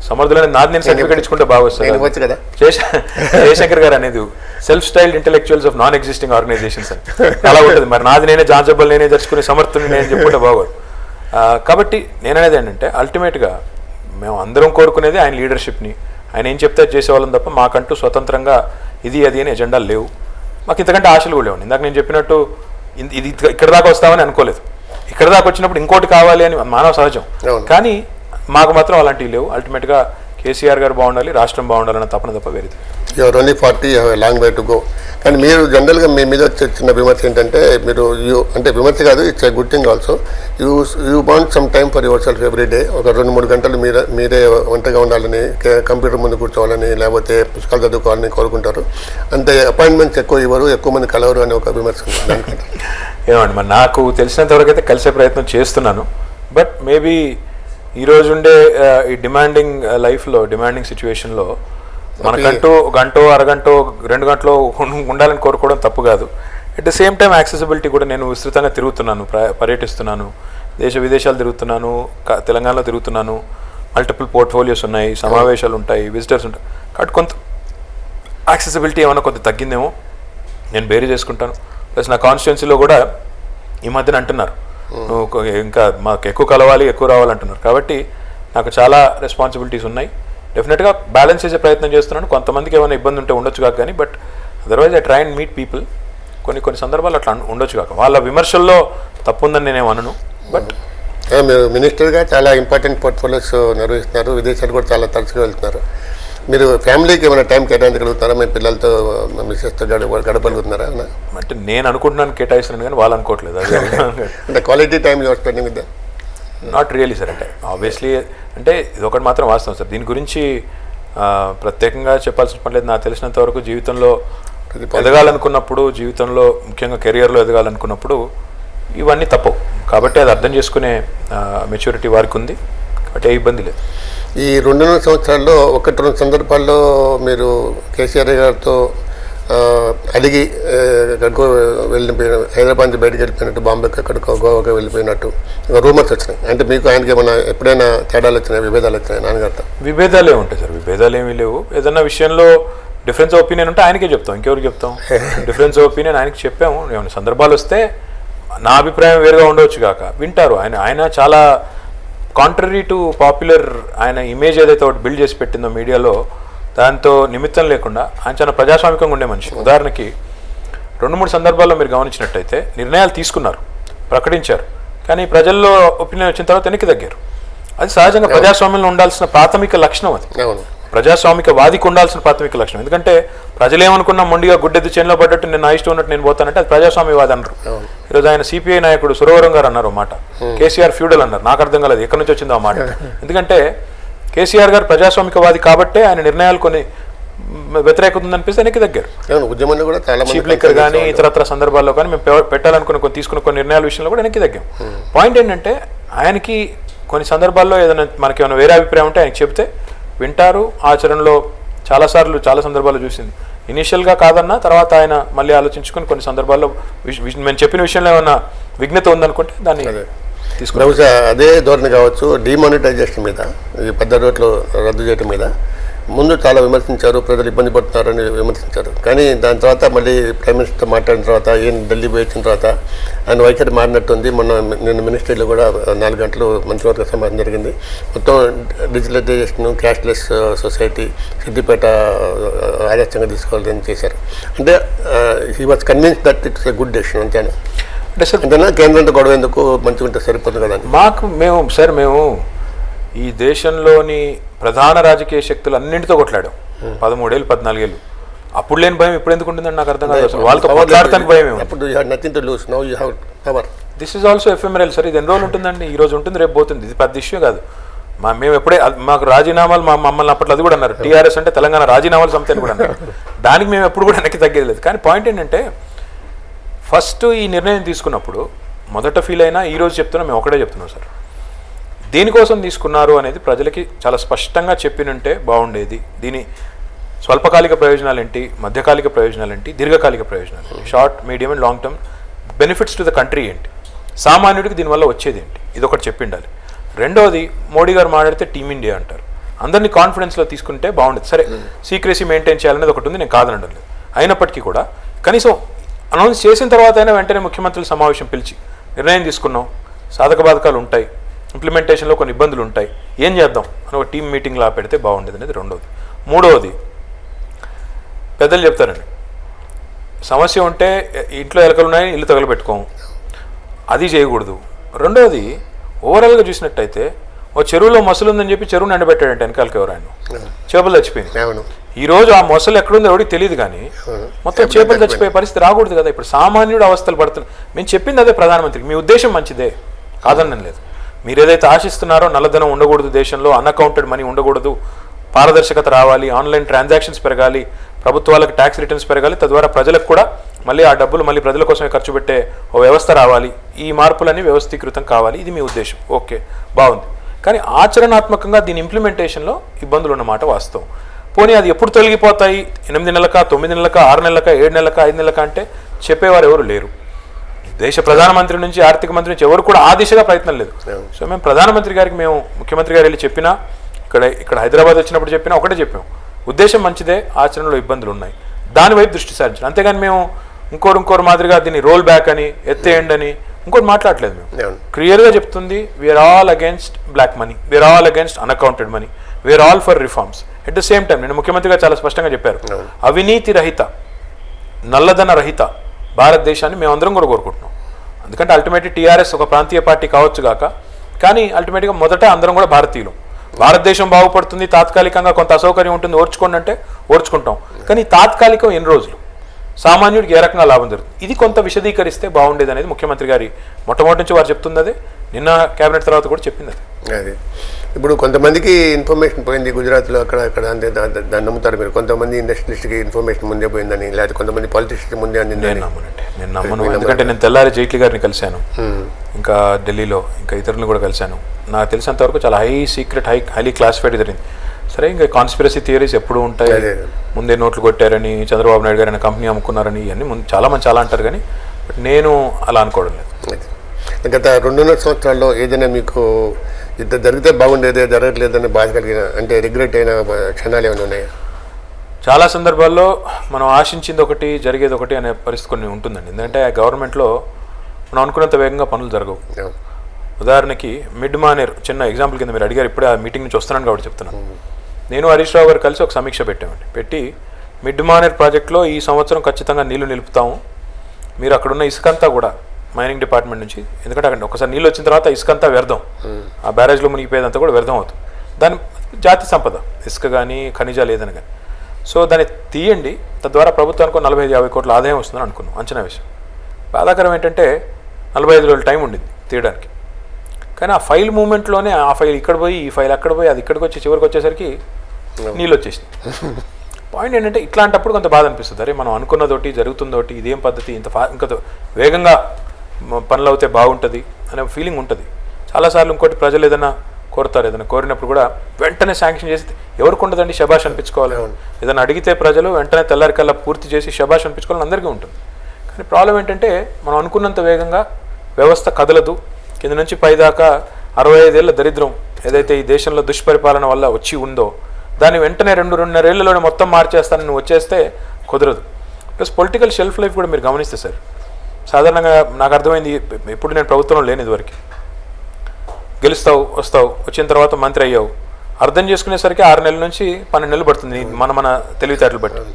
సమర్థులని నాది నేను సర్టిఫికేట్ ఇచ్చుకుంటే బాగా వస్తుంది కదా. జయశంకర్ గారు అనేది self styled intellectuals of non existing organisations అని అలా ఉంటుంది. మరి నాది నేనే జాన్సబుల్ నేనే జరుచుకునే సమర్థుని నేను చెప్పుకుంటే బాగోదు. కాబట్టి నేను అనేది ఏంటంటే అల్టిమేట్గా మేము అందరం కోరుకునేది ఆయన లీడర్షిప్ని, ఆయన ఏం చెప్తే చేసేవాళ్ళం తప్ప మాకంటూ స్వతంత్రంగా ఇది అది అని ఎజెండాలు లేవు. మాకు ఇంతకంటే ఆశలు కూడా లేవు. ఇందాక నేను చెప్పినట్టు ఇది ఇక్కడ దాకా వస్తామని అనుకోలేదు. ఇక్కడ దాకా వచ్చినప్పుడు ఇంకోటి కావాలి అని మానవ సహజం, కానీ మాకు మాత్రం అలాంటివి లేవు. అల్టిమేట్గా కేసీఆర్ గారు బాగుండాలి, రాష్ట్రం బాగుండాలన్న తపన తప్ప వేరేది. Your only 40, long way to go. కానీ మీరు జనరల్గా మీ మీద చిన్న విమర్శ ఏంటంటే, మీరు అంటే విమర్శ కాదు, it's a good thing also. You want some time for your self every day. ఒక 2-3 గంటలు మీరే ఒంటరిగా ఉండాలని, కంప్యూటర్ ముందు కూర్చోవాలని, లేకపోతే పుస్తకాలు చదువుకోవాలని కోరుకుంటారు. అంతే అపాయింట్మెంట్స్ ఎక్కువ ఇవ్వరు, ఎక్కువ మంది కలవరు అనే ఒక విమర్శ ఉంది. ఏమండి, మరి నాకు తెలిసినంతవరకు అయితే కలిసే ప్రయత్నం చేస్తున్నాను. బట్ మేబీ ఈరోజు ఉండే ఈ డిమాండింగ్ లైఫ్లో, డిమాండింగ్ సిచ్యువేషన్లో మనకంటూ గంటో, అరగంటో, 2 గంటలో ఉండాలని కోరుకోవడం తప్పు కాదు. At the same time accessibility కూడా, నేను విస్తృతంగా తిరుగుతున్నాను, పర్యటిస్తున్నాను, దేశ విదేశాలు తిరుగుతున్నాను, తెలంగాణలో తిరుగుతున్నాను, మల్టిపుల్ పోర్ట్ఫోలియోస్ ఉన్నాయి, సమావేశాలు ఉంటాయి, విజిటర్స్ ఉంటాయి. కాబట్టి కొంత యాక్సెసిబిలిటీ ఏమైనా కొంత తగ్గిందేమో నేను బేరీ చేసుకుంటాను. ప్లస్ నా కాన్స్టిట్యున్సీలో కూడా ఈ మధ్యన అంటున్నారు నువ్వు ఇంకా మాకు ఎక్కువ కలవాలి, ఎక్కువ రావాలంటున్నారు. కాబట్టి నాకు చాలా రెస్పాన్సిబిలిటీస్ ఉన్నాయి. డెఫినెట్గా బ్యాలెన్స్ చేసే ప్రయత్నం చేస్తున్నాను. కొంతమందికి ఏమైనా ఇబ్బంది ఉంటే ఉండొచ్చు కాక కానీ, but otherwise I try and meet people. కొన్ని సందర్భాలు అట్లా ఉండొచ్చు కాక, వాళ్ళ విమర్శల్లో తప్పు ఉందని నేనేం అనను. బట్ మీరు మినిస్టర్గా చాలా ఇంపార్టెంట్ పోర్ట్ఫోలియోస్ నిర్వహిస్తున్నారు, విదేశాలు కూడా చాలా తరచుగా వెళ్తున్నారు. మీరు ఫ్యామిలీకి ఏమైనా టైం కేటాయించగలుగుతారా? మీ పిల్లలతో, మిస్సెస్తో గడపగలుగుతున్నారా? అంటే నేను అనుకుంటున్నాను కేటాయిస్తున్నాను, కానీ వాళ్ళు అనుకోవట్లేదు. అంటే quality time your spending with them? Not really sir. అంటే ఆబ్వియస్లీ అంటే ఇది ఒకటి మాత్రం వాస్తవం సార్. దీని గురించి ప్రత్యేకంగా చెప్పాల్సిన పని లేదు. నాకు తెలిసినంత వరకు జీవితంలో ఎదగాలనుకున్నప్పుడు, జీవితంలో ముఖ్యంగా కెరియర్లో ఎదగాలనుకున్నప్పుడు ఇవన్నీ తప్పవు. కాబట్టి అది అర్థం చేసుకునే మెచ్యూరిటీ వారికి ఉంది. కాబట్టి ఏ ఇబ్బంది లేదు. ఈ 2 సంవత్సరాల్లో 1-2 సందర్భాల్లో మీరు కేసీఆర్ గారితో అడిగి ఎక్కడికో వెళ్ళిపోయిన, హైదరాబాద్ నుంచి బయటకు వెళ్ళిపోయినట్టు, బాంబేకి ఎక్కడికో, గోవాకి వెళ్ళిపోయినట్టు రూమర్స్ వచ్చినాయి. అంటే మీకు ఆయనకి ఏమైనా ఎప్పుడైనా తేడాలు వచ్చినాయి, విభేదాలు వచ్చినాయి నాన్నగారితో? విభేదాలే ఉంటాయి సార్, విభేదాలు ఏమీ లేవు. ఏదన్నా విషయంలో డిఫరెన్స్ ఒపీనియన్ ఉంటే ఆయనకే చెప్తాం, ఇంకెవరికి చెప్తాం? డిఫరెన్స్ ఒపీనియన్ ఆయనకి చెప్పాము. ఏమైనా సందర్భాలు వస్తే నా అభిప్రాయం వేరుగా ఉండవచ్చు కాక వింటారు. ఆయన చాలా కాంట్రరీ టు పాపులర్ ఆయన ఇమేజ్ ఏదైతే ఒకటి బిల్డ్ చేసి పెట్టిందో మీడియాలో, దాంతో నిమిత్తం లేకుండా ఆయన చాలా ప్రజాస్వామికంగా ఉండే మనిషి. ఉదాహరణకి 2-3 సందర్భాల్లో మీరు గమనించినట్టయితే నిర్ణయాలు తీసుకున్నారు, ప్రకటించారు, కానీ ప్రజల్లో ఒపీనియన్ వచ్చిన తర్వాత వెనక్కి తగ్గారు. అది సహజంగా ప్రజాస్వామ్యంలో ఉండాల్సిన ప్రాథమిక లక్షణం. అది ప్రజాస్వామిక వాదికి ఉండాల్సిన ప్రాథమిక లక్షణం. ఎందుకంటే ప్రజలు ఏమనుకున్నా మొండిగా గుడ్డెద్దు చేనులో పడ్డట్టు నేను నా ఇష్టం ఉన్నట్టు నేను పోతానంటే అది ప్రజాస్వామ్యవాది అన్నారు. ఈరోజు ఆయన సిపిఐ నాయకుడు సురవరం గారు అన్నారు మాట, కేసీఆర్ ఫ్యూడల్ అన్నారు. నాకు అర్థం కాలేదు ఎక్కడి నుంచి వచ్చిందో ఆ మాట. ఎందుకంటే కేసీఆర్ గారు ప్రజాస్వామికవాది కాబట్టే ఆయన నిర్ణయాలు కొన్ని వ్యతిరేకత ఉందనిపిస్తే వెనక్కి తగ్గారు. చీప్ లిక్కర్ కానీ ఇతరత్ర సందర్భాల్లో కానీ మేము పెట్టాలనుకున్న తీసుకున్న కొన్ని నిర్ణయాల విషయంలో కూడా వెనక్కి తగ్గాం. పాయింట్ ఏంటంటే ఆయనకి కొన్ని సందర్భాల్లో ఏదైనా మనకి ఏమైనా వేరే అభిప్రాయం ఉంటే ఆయనకి చెప్తే వింటారు. ఆచరణలో చాలా సందర్భాల్లో చూసింది. ఇనీషియల్గా కాదన్నా తర్వాత ఆయన మళ్ళీ ఆలోచించుకొని కొన్ని సందర్భాల్లో మేము చెప్పిన విషయంలో ఏమైనా విఘ్నత ఉందనుకుంటే దాన్ని తీసుకుని బహుశా అదే ధోరణి కావచ్చు. డిమానిటైజేషన్ మీద, ఈ 10 రోడ్లు రద్దు చేయడం మీద ముందు చాలా విమర్శించారు, ప్రజలు ఇబ్బంది పడుతున్నారని విమర్శించారు. కానీ దాని తర్వాత మళ్ళీ ప్రైమ్ మినిస్టర్ మాట్లాడిన తర్వాత ఢిల్లీ పోయి వచ్చిన తర్వాత ఆయన వైఖరి మారినట్టుంది. నిన్న మినిస్ట్రీలో కూడా 4 గంటలు మంత్రివర్గ సమావేశం జరిగింది. మొత్తం డిజిటలైజేషన్, క్యాష్లెస్ సొసైటీ, సిద్దిపేట ఆదర్శంగా తీసుకోవాలని చేశారు. అంటే he was convince that it's a good decision. అంతేనా? అంటే సార్ అంతేనా? కేంద్రంతో గొడవ ఎందుకు, మంచిగా ఉంటే సరిపోతుంది కదా. మేము ఈ దేశంలోని ప్రధాన రాజకీయ శక్తులు అన్నింటితో కొట్లాడాం 13 ఏళ్ళు 14 ఏళ్ళు. అప్పుడు లేని భయం ఇప్పుడు ఎందుకు ఉంటుందని నాకు అర్థం కాదు. అసలు వాళ్ళతో కొట్లాడటానికి భయం దిస్ ఈజ్ ఆల్సో ఎఫ్ఎంఆర్ఎల్ సార్. ఇది ఎన్ని రోజులు ఉంటుందండి? ఈ రోజు ఉంటుంది, రేపు పోతుంది. ఇది పెద్ద ఇష్యూ కాదు. మేము ఎప్పుడే మాకు రాజీనామాలు మమ్మల్ని అప్పట్లో అది కూడా అన్నారు. టీఆర్ఎస్ అంటే తెలంగాణ రాజీనామాలు సంస్థ అని కూడా అన్నారు. దానికి మేము ఎప్పుడు కూడా వెనక్కి తగ్గేది లేదు. కానీ పాయింట్ ఏంటంటే ఫస్ట్ ఈ నిర్ణయం తీసుకున్నప్పుడు మొదట ఫీల్ అయినా ఈరోజు చెప్తున్నా మేము ఒకటే చెప్తున్నాం సార్, దేనికోసం తీసుకున్నారు అనేది ప్రజలకి చాలా స్పష్టంగా చెప్పినంటే బాగుండేది. దీని స్వల్పకాలిక ప్రయోజనాలు ఏంటి, మధ్యకాలిక ప్రయోజనాలు ఏంటి, దీర్ఘకాలిక ప్రయోజనాలు ఏంటి, short, medium and long term benefits to the country ఏంటి, సామాన్యుడికి దీనివల్ల వచ్చేది ఏంటి, ఇది ఒకటి చెప్పిండాలి. రెండోది, మోడీ గారు మాట్లాడితే టీమిండియా అంటారు, అందరినీ కాన్ఫిడెన్స్లో తీసుకుంటే బాగుండేది. సరే సీక్రెసీ మెయింటైన్ చేయాలనేది ఒకటి ఉంది, నేను కాదనడం లేదు. అయినప్పటికీ కూడా కనీసం అనౌన్స్ చేసిన తర్వాత అయినా వెంటనే ముఖ్యమంత్రుల సమావేశం పిలిచి నిర్ణయం తీసుకున్నాం, సాధక బాధకాలు ఉంటాయి, ఇంప్లిమెంటేషన్లో కొన్ని ఇబ్బందులు ఉంటాయి, ఏం చేద్దాం అని ఒక టీం మీటింగ్లా పెడితే బాగుండేది అనేది రెండోది. మూడవది, పెద్దలు చెప్తారండి, సమస్య ఉంటే ఇంట్లో ఎలకలు ఉన్నాయి ఇల్లు తగలబెట్టుకోము, అది చేయకూడదు. రెండవది, ఓవరాల్గా చూసినట్టయితే ఓ చెరువులో మొసలు ఉందని చెప్పి చెరువుని ఎండబెట్టాడంటే వెనకాలకి ఎవరైనా చేపలు చచ్చిపోయింది. ఈ రోజు ఆ మొసలు ఎక్కడుందో ఎవరికి తెలియదు, కానీ మొత్తం చేపలు చచ్చిపోయే పరిస్థితి రాకూడదు కదా. ఇప్పుడు సామాన్యుడు అవస్థలు పడుతున్నాయి. మేము చెప్పింది అదే ప్రధానమంత్రికి, మీ ఉద్దేశం మంచిదే, కాదనడం లేదు. మీరు ఏదైతే ఆశిస్తున్నారో నల్లధనం ఉండకూడదు దేశంలో, అన్అకౌంటెడ్ మనీ ఉండకూడదు, పారదర్శకత రావాలి, ఆన్లైన్ ట్రాన్సాక్షన్స్ పెరగాలి, ప్రభుత్వాలకు ట్యాక్స్ రిటర్న్స్ పెరగాలి, తద్వారా ప్రజలకు కూడా మళ్ళీ ఆ డబ్బులు మళ్ళీ ప్రజల కోసమే ఖర్చు పెట్టే ఓ వ్యవస్థ రావాలి, ఈ మార్పులన్నీ వ్యవస్థీకృతం కావాలి, ఇది మీ ఉద్దేశం. ఓకే, బాగుంది. కానీ ఆచరణాత్మకంగా దీని ఇంప్లిమెంటేషన్లో ఇబ్బందులు ఉన్నమాట వాస్తవం. పోనీ అది ఎప్పుడు తొలగిపోతాయి, 8 నెలలకా, 9 నెలలకా, 6 నెలలకా, 7 నెలలకా, 5 నెలలకా అంటే చెప్పేవారు ఎవరు లేరు. దేశ ప్రధానమంత్రి నుంచి ఆర్థిక మంత్రి నుంచి ఎవరు కూడా ఆ దిశగా ప్రయత్నం లేదు. సో మేము ప్రధానమంత్రి గారికి, మేము ముఖ్యమంత్రి గారు వెళ్ళి చెప్పినా, ఇక్కడ హైదరాబాద్ వచ్చినప్పుడు చెప్పినా ఒకటే చెప్పాం, ఉద్దేశం మంచిదే, ఆచరణలో ఇబ్బందులు ఉన్నాయి, దానివైపు దృష్టి సారించాలి. అంతేగాని మేము ఇంకోరు మాదిరిగా దీన్ని రోల్ బ్యాక్ అని, ఎత్తేయండి అని ఇంకోటి మాట్లాడలేదు. మేము క్లియర్గా చెప్తుంది, we are all against black money, we are all against unaccounted money, we are all for reforms. At the same time నేను ముఖ్యమంత్రి గారు చాలా స్పష్టంగా చెప్పారు, అవినీతి రహిత, నల్లధన రహిత భారతదేశాన్ని మేమందరం కూడా కోరుకుంటున్నాం. ఎందుకంటే అల్టిమేట్లీ టీఆర్ఎస్ ఒక ప్రాంతీయ పార్టీ కావచ్చు గాక, కానీ అల్టిమేట్గా మొదట అందరం కూడా భారతీయులు. భారతదేశం బాగుపడుతుంది, తాత్కాలికంగా కొంత అసౌకర్యం ఉంటుంది, ఓర్చుకోండి అంటే ఓర్చుకుంటాం. కానీ తాత్కాలికం ఎన్ని రోజులు, సామాన్యుడికి ఏ రకంగా లాభం జరుగుతుంది, ఇది కొంత విశదీకరిస్తే బాగుండేది అనేది ముఖ్యమంత్రి గారి మొట్టమొదటి నుంచి వారు చెప్తుంది. అదే నిన్న కేబినెట్ తర్వాత కూడా చెప్పింది. అది ఇప్పుడు కొంతమందికి ఇన్ఫర్మేషన్ పోయింది గుజరాత్లో, అక్కడ అంతే, దాన్ని నమ్ముతారు మీరు? కొంతమంది ఇండస్ట్రియలిస్ట్కి ఇన్ఫర్మేషన్ ముందే పోయిందని, లేకపోతే కొంతమంది పాలిటిషియన్స్ ముందే అందింది. నేను నమ్మను. ఎందుకంటే నేను తెల్లారి జైట్లీ గారిని కలిశాను, ఇంకా ఢిల్లీలో ఇంకా ఇతరులను కూడా కలిశాను. నాకు తెలిసినంతవరకు చాలా హై సీక్రెట్, హైలీ క్లాసిఫైడ్ జరిగింది. సరే, ఇంకా కాన్స్పిరసీ థియరీస్ ఎప్పుడు ఉంటాయి, ముందే నోట్లు కొట్టారని, చంద్రబాబు నాయుడు గారు కంపెనీ అమ్ముకున్నారని, ఇవన్నీ ముందు చాలా మంది చాలా అంటారు, కానీ నేను అలా అనుకోవడం లేదు. గత 2.5 సంవత్సరాల్లో ఏదైనా మీకు ఇంత జరిగితే బాగుండేదే, జరగట్లేదని బాధ కలిగిన, అంటే రిగ్రెట్ అయిన క్షణాలు ఏమైనా ఉన్నాయా? చాలా సందర్భాల్లో మనం ఆశించింది ఒకటి, జరిగేది ఒకటి అనే పరిస్థితి కొన్ని ఉంటుందండి. ఎందుకంటే గవర్నమెంట్లో మనం అనుకున్నంత వేగంగా పనులు జరగవు. ఉదాహరణకి మిడ్ మానేర్ చిన్న ఎగ్జాంపుల్ కింద మీరు అడిగారు, ఇప్పుడే ఆ మీటింగ్ నుంచి వస్తున్నాను కాబట్టి చెప్తున్నాను. నేను హరీష్ రావు గారు కలిసి ఒక సమీక్ష పెట్టామండి. పెట్టి మిడ్ మానేర్ ప్రాజెక్ట్లో ఈ సంవత్సరం ఖచ్చితంగా నీళ్లు నిలుపుతాము, మీరు అక్కడున్న ఇసుకంతా కూడా మైనింగ్ డిపార్ట్మెంట్ నుంచి, ఎందుకంటే అక్కడ ఒకసారి నీళ్ళు వచ్చిన తర్వాత ఇసుకంతా వ్యర్థం, ఆ బ్యారేజ్లో మునిగిపోయేదంతా కూడా వ్యర్థం అవుతుంది. దాని జాతి సంపద ఇసుక కానీ ఖనిజాలు ఏదైనా కానీ. సో దాన్ని తీయండి, తద్వారా ప్రభుత్వానికి 45-50 కోట్ల ఆదాయం వస్తుందని అనుకున్నాం, అంచనా విషయం. బాధాకరం ఏంటంటే 45 రోజులు టైం ఉండింది తీయడానికి, కానీ ఆ ఫైల్ మూమెంట్లోనే ఆ ఫైల్ ఇక్కడ పోయి ఈ ఫైల్ అక్కడ పోయి అది ఇక్కడికి వచ్చి చివరికి వచ్చేసరికి నీళ్ళు వచ్చేసింది. పాయింట్ ఏంటంటే ఇట్లాంటప్పుడు కొంత బాధ అనిపిస్తుంది, అరే మనం అనుకున్నదోటి జరుగుతుందోటి, ఇదేం పద్ధతి, ఇంత వేగంగా పనులు అవుతే బాగుంటుంది అనే ఫీలింగ్ ఉంటుంది. చాలాసార్లు ఇంకోటి ప్రజలు ఏదైనా కోరుతారు, ఏదైనా కోరినప్పుడు కూడా వెంటనే శాంక్షన్ చేసి ఎవరికి ఉండదండి శబాష్ అనిపించుకోవాలి. ఏదైనా అడిగితే ప్రజలు వెంటనే తెల్లారికల్లా పూర్తి చేసి శబాష్ అనిపించుకోవాలని అందరికీ ఉంటుంది. కానీ ప్రాబ్లం ఏంటంటే మనం అనుకున్నంత వేగంగా వ్యవస్థ కదలదు. కింద నుంచి పైదాకా 65 ఏళ్ల దరిద్రం ఏదైతే ఈ దేశంలో దుష్పరిపాలన వల్ల వచ్చి ఉందో దాన్ని వెంటనే 2-2.5 ఏళ్లలోనే మొత్తం మార్చేస్తానని నువ్వు వచ్చేస్తే కుదరదు. ప్లస్ పొలిటికల్ షెల్ఫ్ లైఫ్ కూడా మీరు గమనిస్తే సార్, సాధారణంగా నాకు అర్థమైంది, ఎప్పుడు నేను ప్రభుత్వంలో లేని ఇదివరకు, గెలుస్తావు వస్తావు, వచ్చిన తర్వాత మంత్రి అయ్యావు, అర్థం చేసుకునేసరికి 6 నెలల నుంచి 12 నెలలు పడుతుంది మన తెలివితేటలు బట్టి.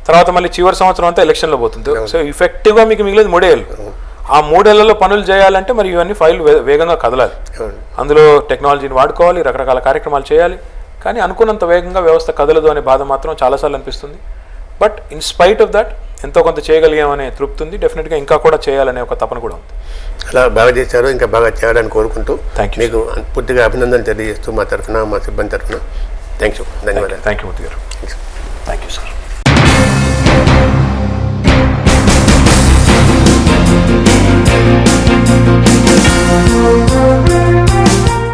తర్వాత మళ్ళీ చివరి సంవత్సరం అంతా ఎలక్షన్లో పోతుంది. సో ఎఫెక్టివ్గా మీకు మిగిలేదు 3 ఏళ్ళు. ఆ 3 ఏళ్లలో పనులు చేయాలంటే మరి ఇవన్నీ ఫైల్ వేగంగా కదలాలి, అందులో టెక్నాలజీని వాడుకోవాలి, రకరకాల కార్యక్రమాలు చేయాలి. కానీ అనుకున్నంత వేగంగా వ్యవస్థ కదలదు అనే బాధ మాత్రం చాలాసార్లు అనిపిస్తుంది. But in spite of that ఎంతో కొంత చేయగలిగామనే తృప్తి ఉంది. డెఫినెట్గా ఇంకా కూడా చేయాలనే ఒక తపన కూడా ఉంది. అలా బాగా చేశారు, ఇంకా బాగా చేయాలని కోరుకుంటూ మీకు పూర్తిగా అభినందనలు తెలియజేస్తూ మా తరఫున మా సిబ్బంది తరఫున థ్యాంక్ యూ, ధన్యవాదాలు. థ్యాంక్ యూ మూర్తి గారు. Thank you sir.